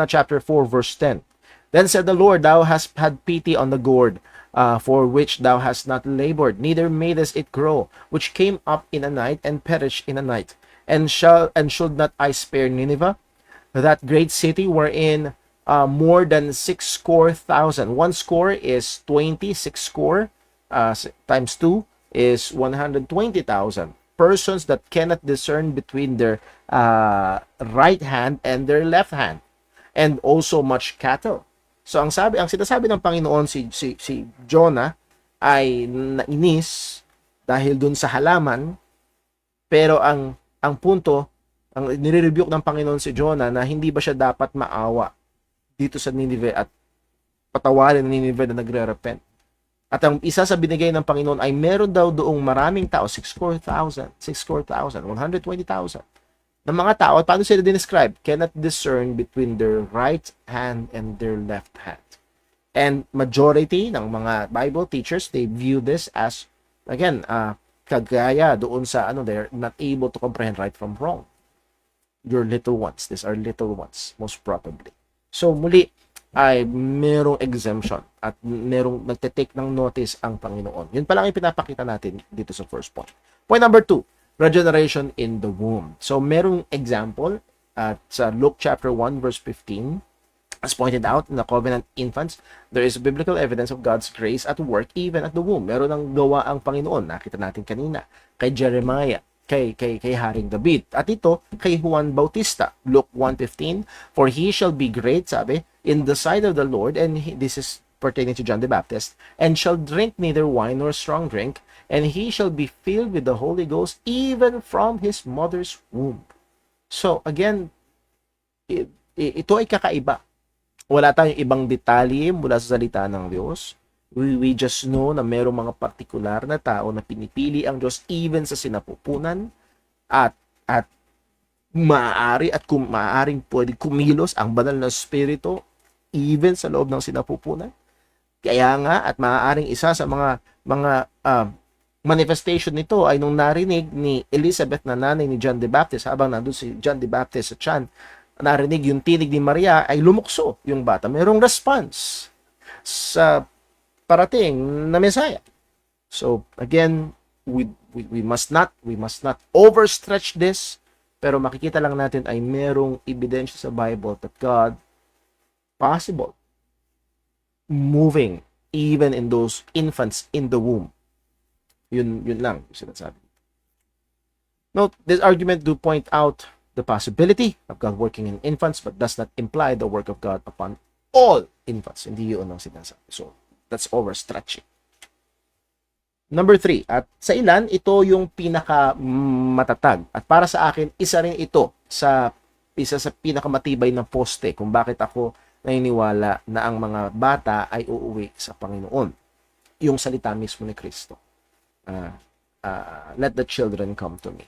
chapter 4, verse 10. Then said the Lord, thou hast had pity on the gourd, for which thou hast not labored, neither madest it grow, which came up in a night and perished in a night. And should not I spare Nineveh, that great city wherein more than 60,000. 1 score is 20, 6 score times 2 is 120,000 persons that cannot discern between their right hand and their left hand, and also much cattle. So ang sinasabi ng Panginoon, si Jonah ay nainis dahil dun sa halaman, pero ang punto, ang nire-rebuke ng Panginoon si Jonah na hindi ba siya dapat maawa dito sa Nineveh at patawarin ng Nineveh na nagre-repent. At ang isa sa binigay ng Panginoon ay meron daw doong maraming tao, 64,000, 120,000 ng mga tao. At paano sila describe? Cannot discern between their right hand and their left hand. And majority ng mga Bible teachers, they view this as, again, kagaya doon sa, they're not able to comprehend right from wrong. Your little ones. These are little ones, most probably. So, muli, ay merong exemption at merong nagte-take ng notice ang Panginoon. Yun pa lang yung pinapakita natin dito sa first point. Point number 2, regeneration in the womb. So, merong example at sa Luke chapter 1 verse 15, as pointed out in the covenant infants, there is biblical evidence of God's grace at work even at the womb. Meron ng gawa ang Panginoon. Nakita natin kanina kay Jeremiah, kay Haring David. At ito kay Juan Bautista, Luke 1:15, for he shall be great, sabi, in the sight of the Lord, and this is pertaining to John the Baptist, and shall drink neither wine nor strong drink, and he shall be filled with the Holy Ghost even from his mother's womb. So again, ito ay kakaiba. Wala tayong ibang detalye mula sa salita ng Diyos. We just know na mayroong mga partikular na tao na pinipili ang Diyos even sa sinapupunan, at maaaring pwede kumilos ang banal na spirito even sa loob ng sinapupunan. Kaya nga, at maaaring isa sa mga manifestation nito ay nung narinig ni Elizabeth na nanay ni John the Baptist, habang nandun si John the Baptist sa tiyan, narinig yung tinig ni Maria, ay lumukso yung bata. Mayroong response sa parating na Messiah. So again, we must not overstretch this, pero makikita lang natin ay merong ebidensya sa Bible that God possible moving even in those infants in the womb. Yun lang yung sinasabi. Note, this argument do point out the possibility of God working in infants, but does not imply the work of God upon all infants. Hindi yun ang sinasabi. So that's overstretching. Number 3, at sa ilan, ito yung pinaka matatag. At para sa akin, isa rin ito sa pinakamatibay na poste kung bakit ako naniniwala na ang mga bata ay uuwi sa Panginoon. Yung salita mismo ni Kristo. Let the children come to me.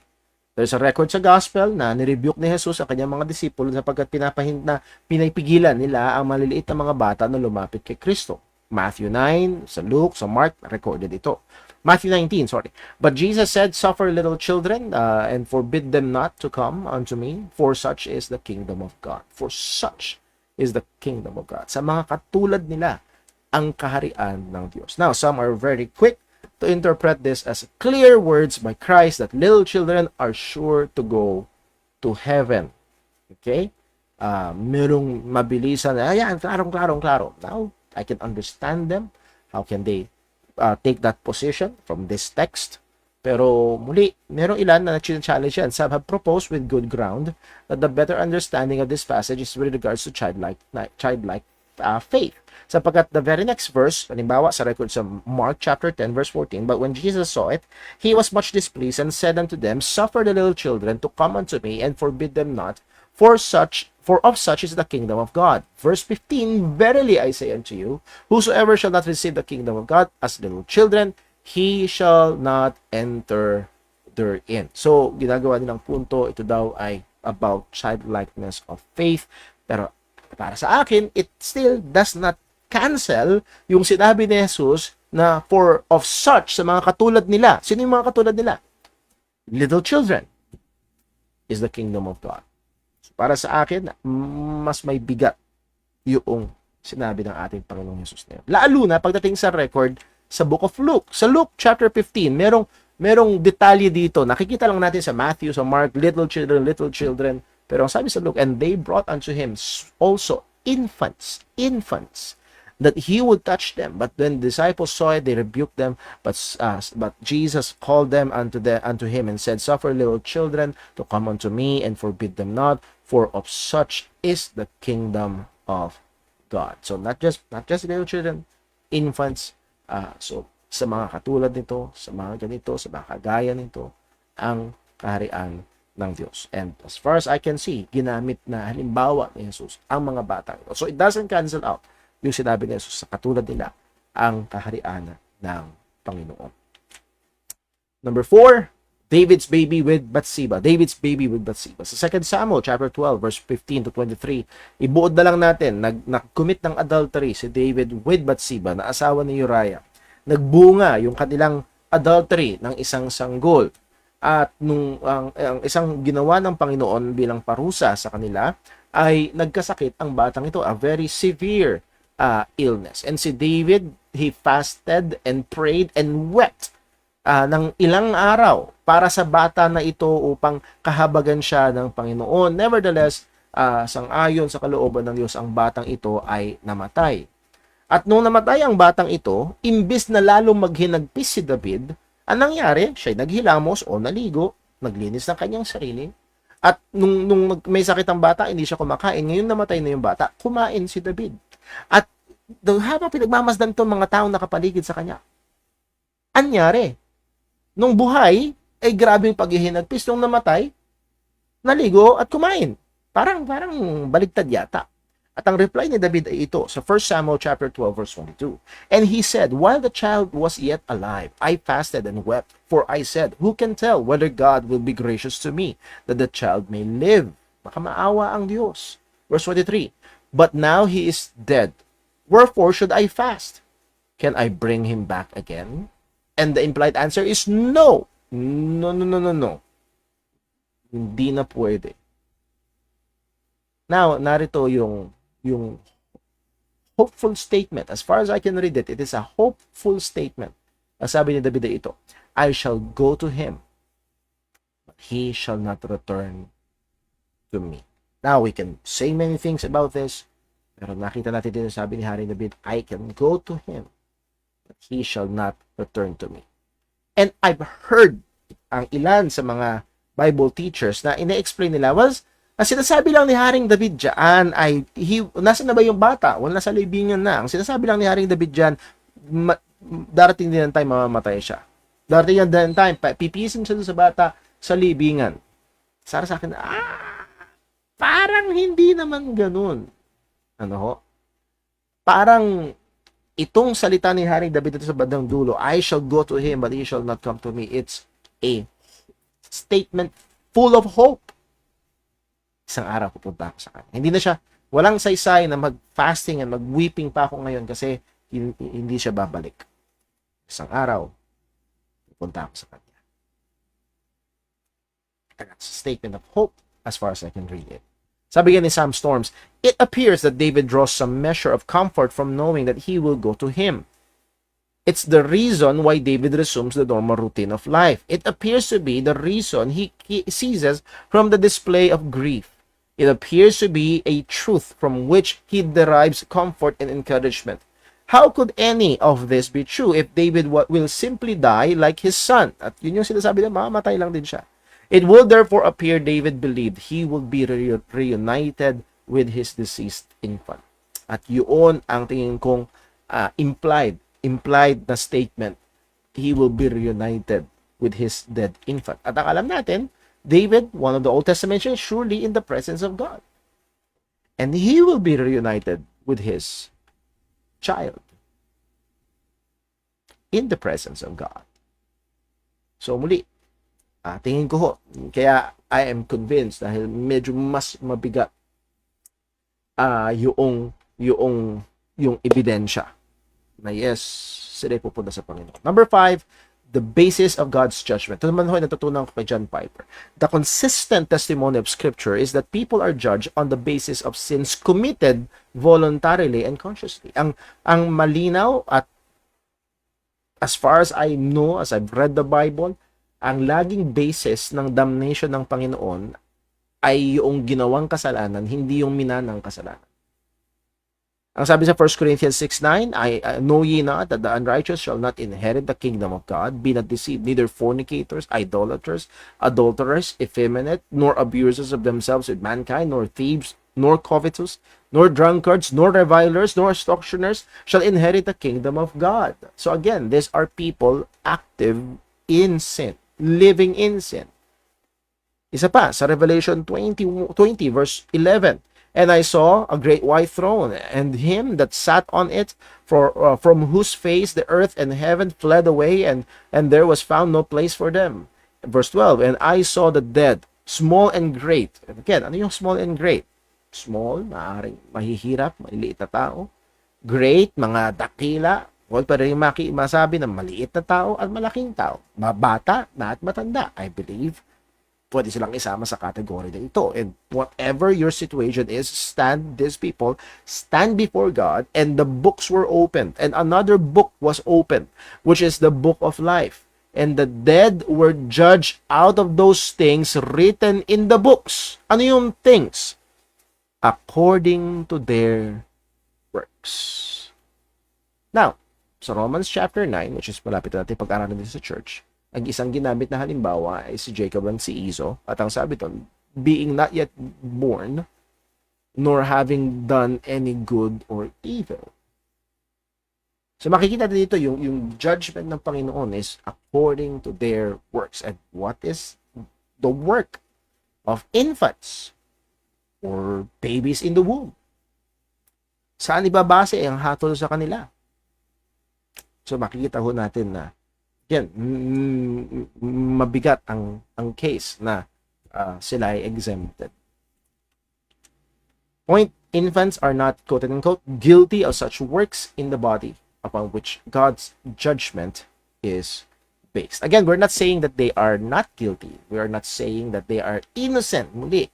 There's a record sa gospel na nirebuke ni Jesus ang kanyang mga disipulo sapagkat pinapigilan nila ang maliliit na mga bata na lumapit kay Kristo. Matthew 9, sa Luke, sa Mark, recorded ito. Matthew 19, sorry. But Jesus said, suffer little children and forbid them not to come unto me, for such is the kingdom of God. For such is the kingdom of God. Sa mga katulad nila, ang kaharian ng Diyos. Now, some are very quick to interpret this as clear words by Christ that little children are sure to go to heaven. Okay? Merong mabilisan, ayan, klaro. Now, I can understand them. How can they take that position from this text? Pero muli, merong ilan na challenge yan. Some have proposed with good ground that the better understanding of this passage is with regards to childlike faith. Sapagkat the very next verse, halimbawa sa record sa Mark chapter 10 verse 14, but when Jesus saw it, he was much displeased and said unto them, suffer the little children to come unto me and forbid them not, For of such is the kingdom of God. Verse 15, verily I say unto you, whosoever shall not receive the kingdom of God as little children, he shall not enter therein. So, ginagawa nilang punto, ito daw ay about childlikeness of faith. Pero para sa akin, it still does not cancel yung sinabi ni Jesus na for of such, sa mga katulad nila. Sino yung mga katulad nila? Little children is the kingdom of God. So, para sa akin, mas may bigat yung sinabi ng ating Panginoong Jesus na yun. Lalo na pagdating sa record sa Book of Luke. Sa Luke chapter 15, merong detalye dito. Nakikita lang natin sa Matthew, sa Mark, little children. Pero ang sabi sa Luke, and they brought unto him also infants, that he would touch them. But when the disciples saw it, they rebuked them. But Jesus called them unto him and said, suffer little children to come unto me, and forbid them not, for of such is the kingdom of God. So not just little children, infants. So sa mga katulad nito, sa mga ganito, sa mga kagaya nito, ang kaharian ng Diyos. And as far as I can see, ginamit na halimbawa ni Jesus ang mga bata. So it doesn't cancel out yung sinabi ni Jesus sa katulad nila ang kaharian ng Panginoon. Number 4, David's baby with Bathsheba. Sa 2 Samuel chapter 12 verse 15 to 23, ibuod na lang natin, nag-commit ng adultery si David with Bathsheba, na asawa ni Uriah. Nagbunga yung kanilang adultery ng isang sanggol. At ang isang ginawa ng Panginoon bilang parusa sa kanila ay nagkasakit ang batang ito, a very severe illness. And si David, he fasted and prayed and wept ng ilang araw para sa bata na ito upang kahabagan siya ng Panginoon. Nevertheless, sang-ayon sa kalooban ng Diyos, ang batang ito ay namatay. At nung namatay ang batang ito, imbis na lalong maghinagpis si David, ang nangyari, siya'y naghilamos o naligo, naglinis ng kanyang sarili, at nung may sakit ang bata, hindi siya kumakain. Ngayon namatay na yung bata, kumain si David. At habang pinagmamasdan itong mga taong nakapaligid sa kanya, anyari, nung buhay, ay grabe yung paghihinagpis. Nung namatay, naligo at kumain. Parang baligtad yata. At ang reply ni David ay ito sa 1 Samuel chapter 12 verse 22. And he said, while the child was yet alive, I fasted and wept, for I said, who can tell whether God will be gracious to me, that the child may live? Baka maawa ang Diyos. Verse 23. But now he is dead. Wherefore should I fast? Can I bring him back again? And the implied answer is no. No. Hindi na pwede. Now, narito yung hopeful statement. As far as I can read it, it is a hopeful statement. Sabi ni David ito, I shall go to him, but he shall not return to me. Now, we can say many things about this, pero nakita natin dito, sabi ni Haring David, I can go to him, but he shall not return to me. And I've heard ang ilan sa mga Bible teachers na ina-explain nila was, ang sinasabi lang ni Haring David dyan ay, nasa na ba yung bata? Wala sa libingan na. Ang sinasabi lang ni Haring David dyan, darating din ang time, mamamatay siya. Darating din ang time, pipisin siya sa bata sa libingan. Para sa akin, parang hindi naman ganun. Ano ho? Parang itong salita ni Haring David ito sa bandang dulo, I shall go to him, but he shall not come to me. It's a statement full of hope. Isang araw pupunta ako sa kanya. Hindi na siya, walang saysay na mag-fasting and mag-weeping pa ako ngayon kasi hindi siya babalik. Isang araw, pupunta ako sa kanya. That's a statement of hope as far as I can read it. Sabi nga ni Sam Storms, it appears that David draws some measure of comfort from knowing that he will go to him. It's the reason why David resumes the normal routine of life. It appears to be the reason he ceases from the display of grief. It appears to be a truth from which he derives comfort and encouragement. How could any of this be true if David will simply die like his son? At yun yung sinasabi na mamamatay lang din siya. It will therefore appear David believed he will be reunited with his deceased infant. At yun ang tingin kong implied na statement, he will be reunited with his dead infant. At ang alam natin, David, one of the Old Testament, is surely in the presence of God. And he will be reunited with his child in the presence of God. So muli, tingin ko ho, kaya I am convinced dahil medyo mas mabigat yung ebidensya na yes, sila pupunta sa Panginoon. Number 5, the basis of God's judgment. Ito naman ho, natutunan ko kay John Piper. The consistent testimony of Scripture is that people are judged on the basis of sins committed voluntarily and consciously. Ang malinaw at as far as I know, as I've read the Bible, ang laging basis ng damnation ng Panginoon ay yung ginawang kasalanan, hindi yung minanang kasalanan. Ang sabi sa 1 Corinthians 6:9, I know ye not that the unrighteous shall not inherit the kingdom of God. Be not deceived, neither fornicators, idolaters, adulterers, effeminate, nor abusers of themselves with mankind, nor thieves, nor covetous, nor drunkards, nor revilers, nor extortioners shall inherit the kingdom of God. So again, these are people active in sin, living in sin. Isa pa, sa Revelation 20 verse 11, and I saw a great white throne, and him that sat on it, from whose face the earth and heaven fled away, and there was found no place for them. Verse 12, and I saw the dead, small and great. And again, ano yung small and great? Small, maaaring mahihirap, maliliit na tao. Great, mga dakila. Well, pero yung masabi ng maliit na tao at malaking tao. Bata na at matanda, I believe. Pwede silang isama sa category na ito. And whatever your situation is, these people stand before God, and the books were opened. And another book was opened, which is the book of life. And the dead were judged out of those things written in the books. Ano yung things? According to their works. Now, sa Romans chapter 9, which is malapit na natin pag-aralan din sa church, ang isang ginamit na halimbawa ay si Jacob and si Esau. At ang sabi doon, being not yet born, nor having done any good or evil. So makikita dito yung judgment ng Panginoon is according to their works. And what is the work of infants or babies in the womb? Saan ibabase ang hatol sa kanila? So makikita ho natin na again, mabigat ang case na sila ay exempted. Point, infants are not, quote-unquote, guilty of such works in the body upon which God's judgment is based. Again, we're not saying that they are not guilty. We are not saying that they are innocent. Muli,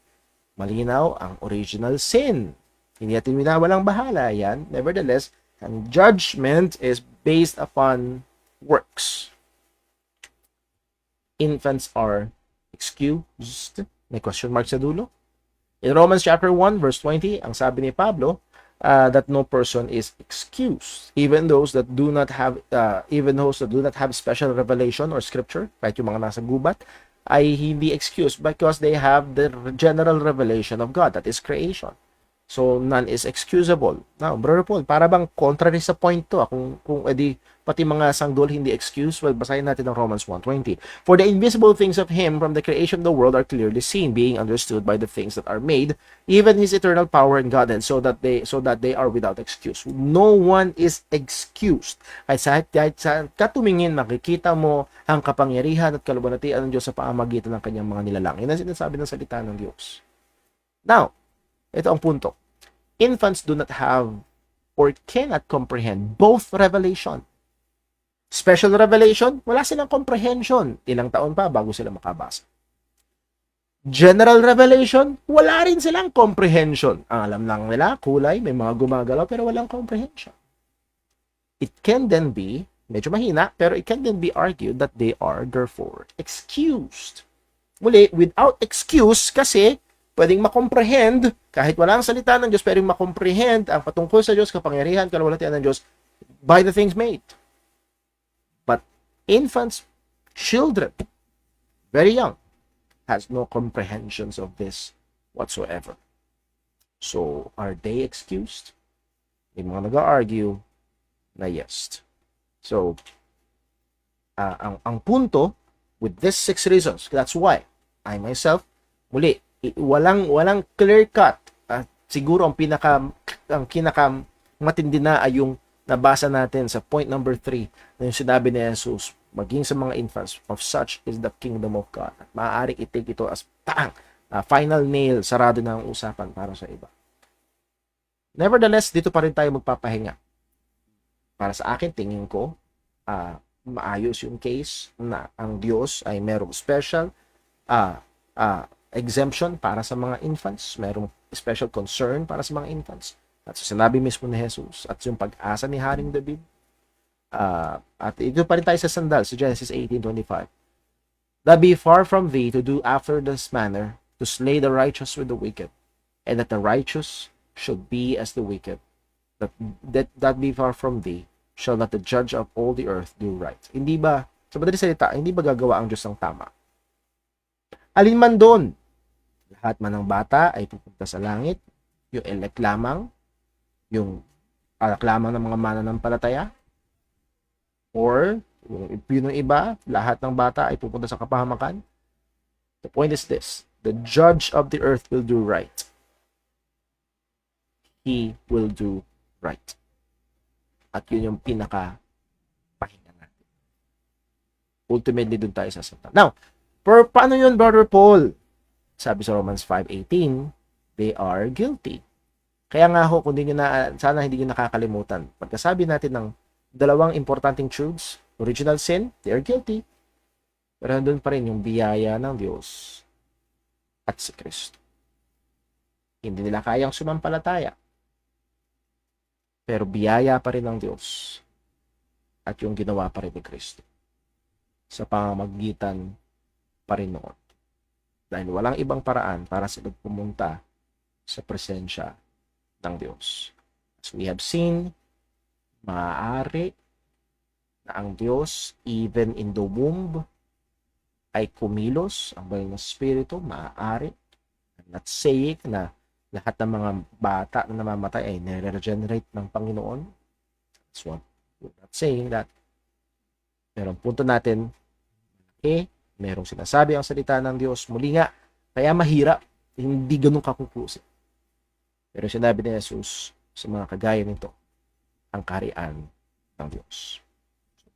malinaw ang original sin. Hindi natin winawalang bahala yan. Nevertheless, ang judgment is based upon works. Infants are excused. May question mark sa dulo. In Romans chapter 1 verse 20, ang sabi ni Pablo, that no person is excused, even those that do not have special revelation or scripture, kahit yung mga nasa gubat, ay hindi excused because they have the general revelation of God, that is creation. So, none is excusable. Now, Brother Paul, para bang contrary sa point to? Kung edi, pati mga sanggol hindi excuse, well, basahin natin ang Romans 1:20. For the invisible things of Him from the creation of the world are clearly seen, being understood by the things that are made, even His eternal power and Godhead, so that they are without excuse. No one is excused. Kahit sa katumingin, makikita mo ang kapangyarihan at kaluwalhatian ng Diyos sa pamamagitan ng kanyang mga nilalang. Yan ang sinasabi ng salita ng Diyos. Now, ito ang punto. Infants do not have or cannot comprehend both revelation. Special revelation, wala silang comprehension. Ilang taon pa bago sila makabasa. General revelation, wala rin silang comprehension. Ang alam lang nila, kulay, may mga gumagalaw, pero walang comprehension. It can then be, medyo mahina, pero it can then be argued that they are therefore excused. Muli, without excuse, kasi pwedeng makomprehend, kahit wala ang salita ng Diyos, pwedeng makomprehend ang patungkol sa Diyos, kapangyarihan, kaluwalhatian ng Diyos, by the things made. But infants, children, very young, has no comprehensions of this whatsoever. So, are they excused? May mga nag-argue na yes. So, ang punto, with these 6 reasons, that's why I myself, muli, walang clear cut. Siguro ang kinaka matindi na ay yung nabasa natin sa point number 3 na yung sinabi ni Jesus, maging sa mga infants, of such is the kingdom of God. At maaaring itig ito as final nail, sarado na ang usapan para sa iba. Nevertheless, dito pa rin tayo magpapahinga. Para sa akin, tingin ko, maayos yung case na ang Diyos ay merong special exemption para sa mga infants, merong special concern para sa mga infants. At sinabi mismo ni Jesus at yung pag-asa ni Haring David. At ito pa rin tayo sa sandal, sa Genesis 18:25. That be far from thee to do after this manner, to slay the righteous with the wicked, and that the righteous should be as the wicked. That be far from thee, shall not the judge of all the earth do right. Hindi ba, sa madaling salita, hindi ba gagawa ang Diyos ng tama? Alin man doon, lahat man ng bata ay pupunta sa langit, yung elect lamang, yung alak lamang ng mga mananampalataya, or yung iba, lahat ng bata ay pupunta sa kapahamakan. The point is this, the judge of the earth will do right. He will do right. At yun yung pinaka-pahinga natin. Ultimately, dun tayo sasanta. Now, paano yun, Brother Paul? Sabi sa Romans 5:18, they are guilty. Kaya nga ho, sana hindi nyo nakakalimutan. Pagkasabi natin ng dalawang importanteng truths, original sin, they are guilty. Pero nandun pa rin yung biyaya ng Diyos at si Kristo. Hindi nila kayang sumampalataya. Pero biyaya pa rin ng Diyos at yung ginawa pa rin ni Kristo sa pamamagitan pa rin noon. Dahil walang ibang paraan para sila pumunta sa presensya ng Diyos. As we have seen, maaari na ang Diyos, even in the womb, ay kumilos, ang banal na spirito, maaari. I'm not saying na lahat ng mga bata na namamatay ay nire-regenerate ng Panginoon. That's what we're not saying that. Pero ang punto natin, merong sinasabi ang salita ng Diyos. Muli nga, kaya mahirap, hindi ganun kakonclusive. Pero sinabi ni Jesus sa mga kagaya nito, ang kaharian ng Diyos. So,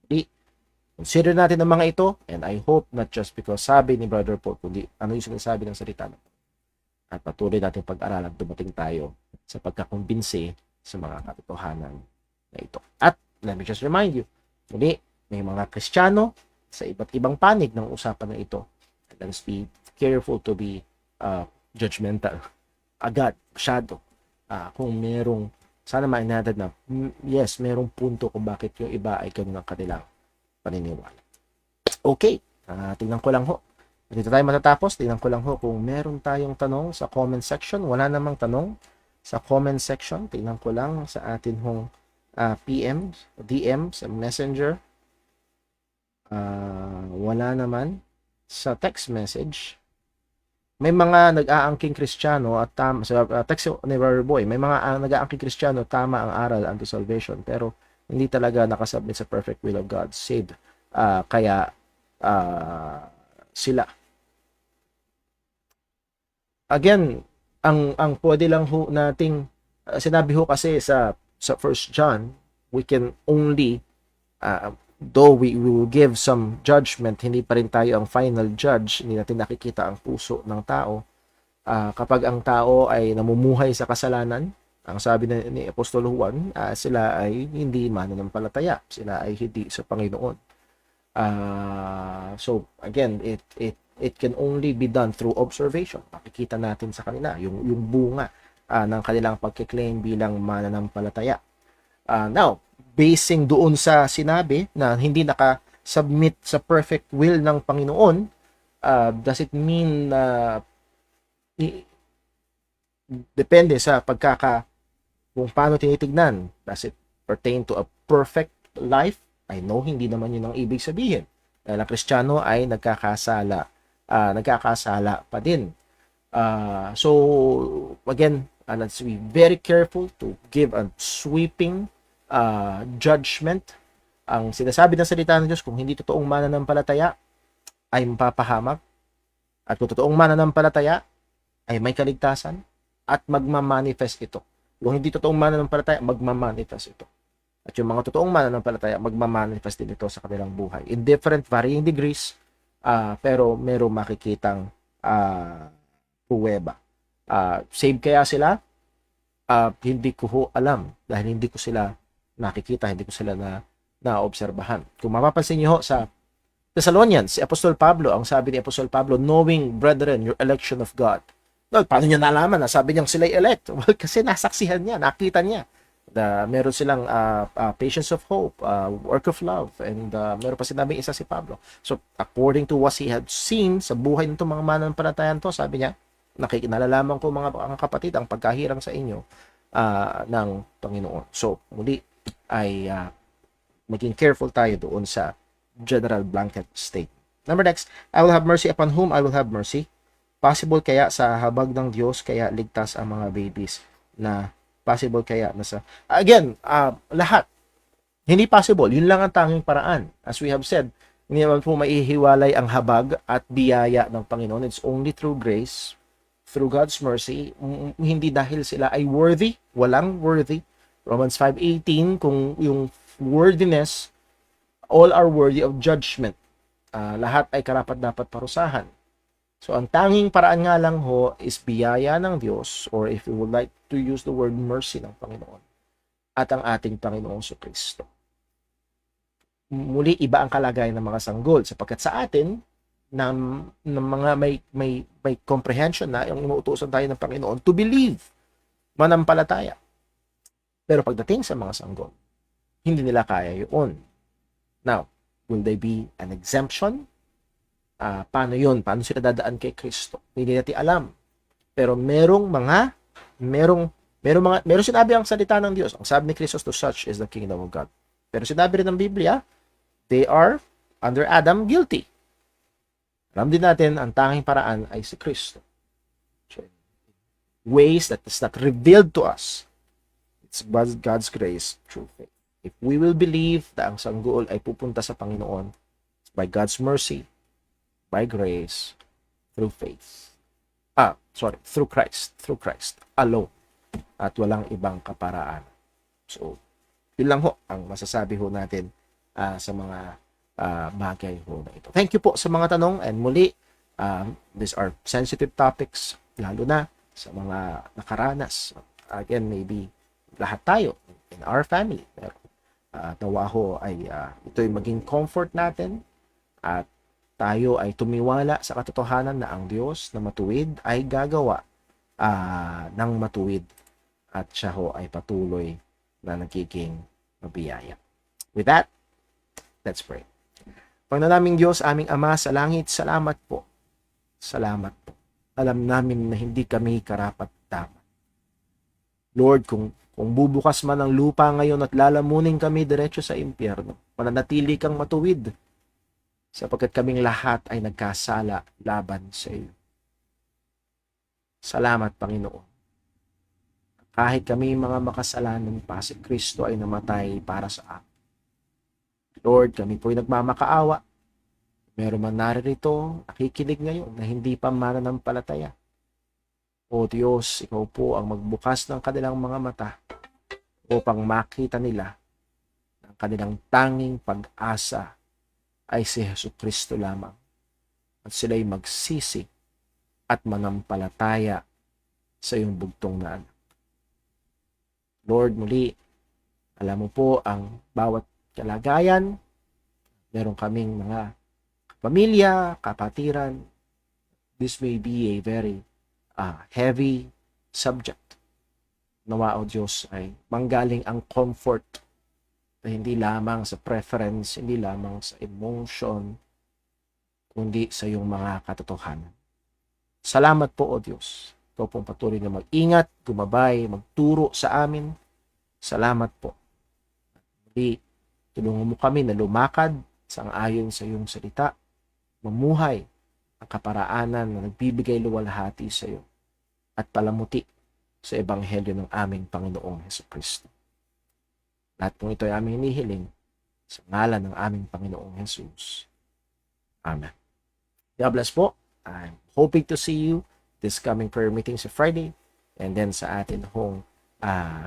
consider natin ang mga ito, and I hope not just because sabi ni Brother Paul, kundi ano yung sinasabi ng salita ng at patuloy natin pag-aralan, dumating tayo sa pagkakumbinsi sa mga katotohanan na ito. At let me just remind you, muli, may mga Kristiyano sa iba't ibang panig ng usapan na ito. And let's be careful to be judgmental. Agad, masyado. Kung merong, sana mainatad na, yes, merong punto kung bakit yung iba ay ganun ang kanilang paniniwala. Okay, tingnan ko lang ho. Dito tayo matatapos. Tingnan ko lang ho kung meron tayong tanong sa comment section. Wala namang tanong sa comment section. Tingnan ko lang sa atin hong PM, DM, sa Messenger. Wala naman sa text message. May mga nag-aangking Kristiyano at sa text ni Brother Boy, may mga nag-aangking Kristiyano, tama ang aral unto salvation, pero hindi talaga nakasubmit sa perfect will of God. Saved. Kaya sila. Again, ang pwede lang ho nating sinabi ho kasi sa 1 John, we can only though we will give some judgment, hindi pa rin tayo ang final judge, hindi natin nakikita ang puso ng tao. Kapag ang tao ay namumuhay sa kasalanan, ang sabi ni Apostol Juan, sila ay hindi mananampalataya, sila ay hindi sa Panginoon. So again, it can only be done through observation. Makikita natin sa kanila yung bunga ng kanilang pagkiklaim bilang mananampalataya. Now, basing doon sa sinabi na hindi naka-submit sa perfect will ng Panginoon, does it mean na depende sa kung paano tinitignan? Does it pertain to a perfect life? I know hindi naman yun ang ibig sabihin. Dahil ang Kristiyano ay nagkakasala pa din. So again, let's be very careful to give a sweeping judgment. Ang sinasabi ng salita ng Diyos, kung hindi totoong mananampalataya, ay mapapahamak. At kung totoong mananampalataya, ay may kaligtasan at magmamanifest ito. Kung hindi totoong mananampalataya, magmamanifest ito. At yung mga totoong mananampalataya, magmamanifest din ito sa kanilang buhay. In different varying degrees, pero merong makikitang pruweba. Save kaya sila? Hindi ko ho alam dahil hindi ko sila nakikita, hindi ko sila naobserbahan. Kung mapapansin niyo ho sa Thessalonians, si Apostol Pablo, ang sabi ni Apostol Pablo, knowing, brethren, your election of God. Well, paano niya nalaman na sabi niyang sila'y elect? Well, kasi nasaksihan niya, nakita niya. Meron silang patience of hope, work of love, and meron pa sinabing isa si Pablo. So, according to what he had seen sa buhay nito mga mananampalataya to, sabi niya, nakikinalalaman ko mga kapatid ang pagkahirang sa inyo ng Panginoon. So, muli ay maging careful tayo doon sa general blanket state. Number next, I will have mercy upon whom I will have mercy. Possible kaya sa habag ng Diyos kaya ligtas ang mga babies na possible kaya na sa again, lahat hindi possible. Yun lang ang tanging paraan. As we have said, hindi naman po maihiwalay ang habag at biyaya ng Panginoon. It's only through grace, through God's mercy, hindi dahil sila ay worthy, walang worthy. Romans 5:18, kung yung worthiness, all are worthy of judgment. Lahat ay karapat-dapat parusahan. So, ang tanging paraan nga lang ho is biyaya ng Diyos, or if you would like to use the word mercy ng Panginoon, at ang ating Panginoong Kristo. Muli, iba ang kalagayan ng mga sanggol, sapagkat sa atin, ng mga may comprehension na yung inuutusan tayo ng Panginoon to believe, manampalataya. Pero pagdating sa mga sanggol, hindi nila kaya yun. Now, will they be an exemption? Paano yun? Paano sila dadaan kay Kristo? Hindi natin alam. Pero merong sinabi ang salita ng Diyos. Ang sabi ni Kristo, to such is the kingdom of God. Pero sinabi rin ng Biblia, they are, under Adam, guilty. Alam din natin, ang tanging paraan ay si Kristo. Ways that is not revealed to us. It's God's grace through faith. If we will believe na ang sanggol ay pupunta sa Panginoon by God's mercy, by grace, through faith. Through Christ alone. At walang ibang kaparaan. So, yun lang ho ang masasabi ho natin sa mga bagay ho na ito. Thank you po sa mga tanong, and muli, these are sensitive topics, lalo na sa mga nakaranas. Again, maybe lahat tayo in our family. Pero nawa ho ay ito'y maging comfort natin at tayo ay tumiwala sa katotohanan na ang Diyos na matuwid ay gagawa ng matuwid at siya ho ay patuloy na nagiging mabiyaya. With that, let's pray. Panginoon Diyos, aming Ama sa langit, salamat po. Salamat po. Alam namin na hindi kami karapat-dapat. Lord, kung bubukas man ang lupa ngayon at lalamunin kami diretso sa impyerno, mananatili kang matuwid sapagkat kaming lahat ay nagkasala laban sa iyo. Salamat, Panginoon. Kahit kami mga makasalanan pa, si Kristo ay namatay para sa amin. Lord, kami po'y nagmamakaawa. Meron man naririto, nakikinig ngayon na hindi pa mananampalataya. O Diyos, ikaw po ang magbukas ng kanilang mga mata upang makita nila ang kanilang tanging pag-asa ay si Jesucristo lamang. At sila'y magsisi at manampalataya sa iyong bugtong na anak. Lord, muli, alam mo po ang bawat kalagayan. Meron kaming mga pamilya, kapatiran. This may be a very heavy subject. Nawa o Diyos ay manggaling ang comfort na hindi lamang sa preference, hindi lamang sa emotion, kundi sa iyong mga katotohanan. Salamat po o Diyos. Ikaw pong patuloy na mag-ingat, gumabay, magturo sa amin. Salamat po. Muli, tulungan mo kami na lumakad sang-ayon sa iyong salita, mamuhay ang kaparaanan na nagbibigay luwalhati sa iyo at palamuti sa ebanghelyo ng aming Panginoong Jesucristo. Lahat po ito ay aming hinihiling sa ngalan ng aming Panginoong Jesus. Amen. God bless po. I'm hoping to see you this coming prayer meeting sa Friday and then sa atin hong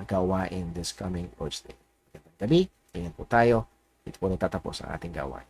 gawain this coming Thursday. Magandang gabi, ingat po tayo. Ito po nagtatapos ang ating gawain.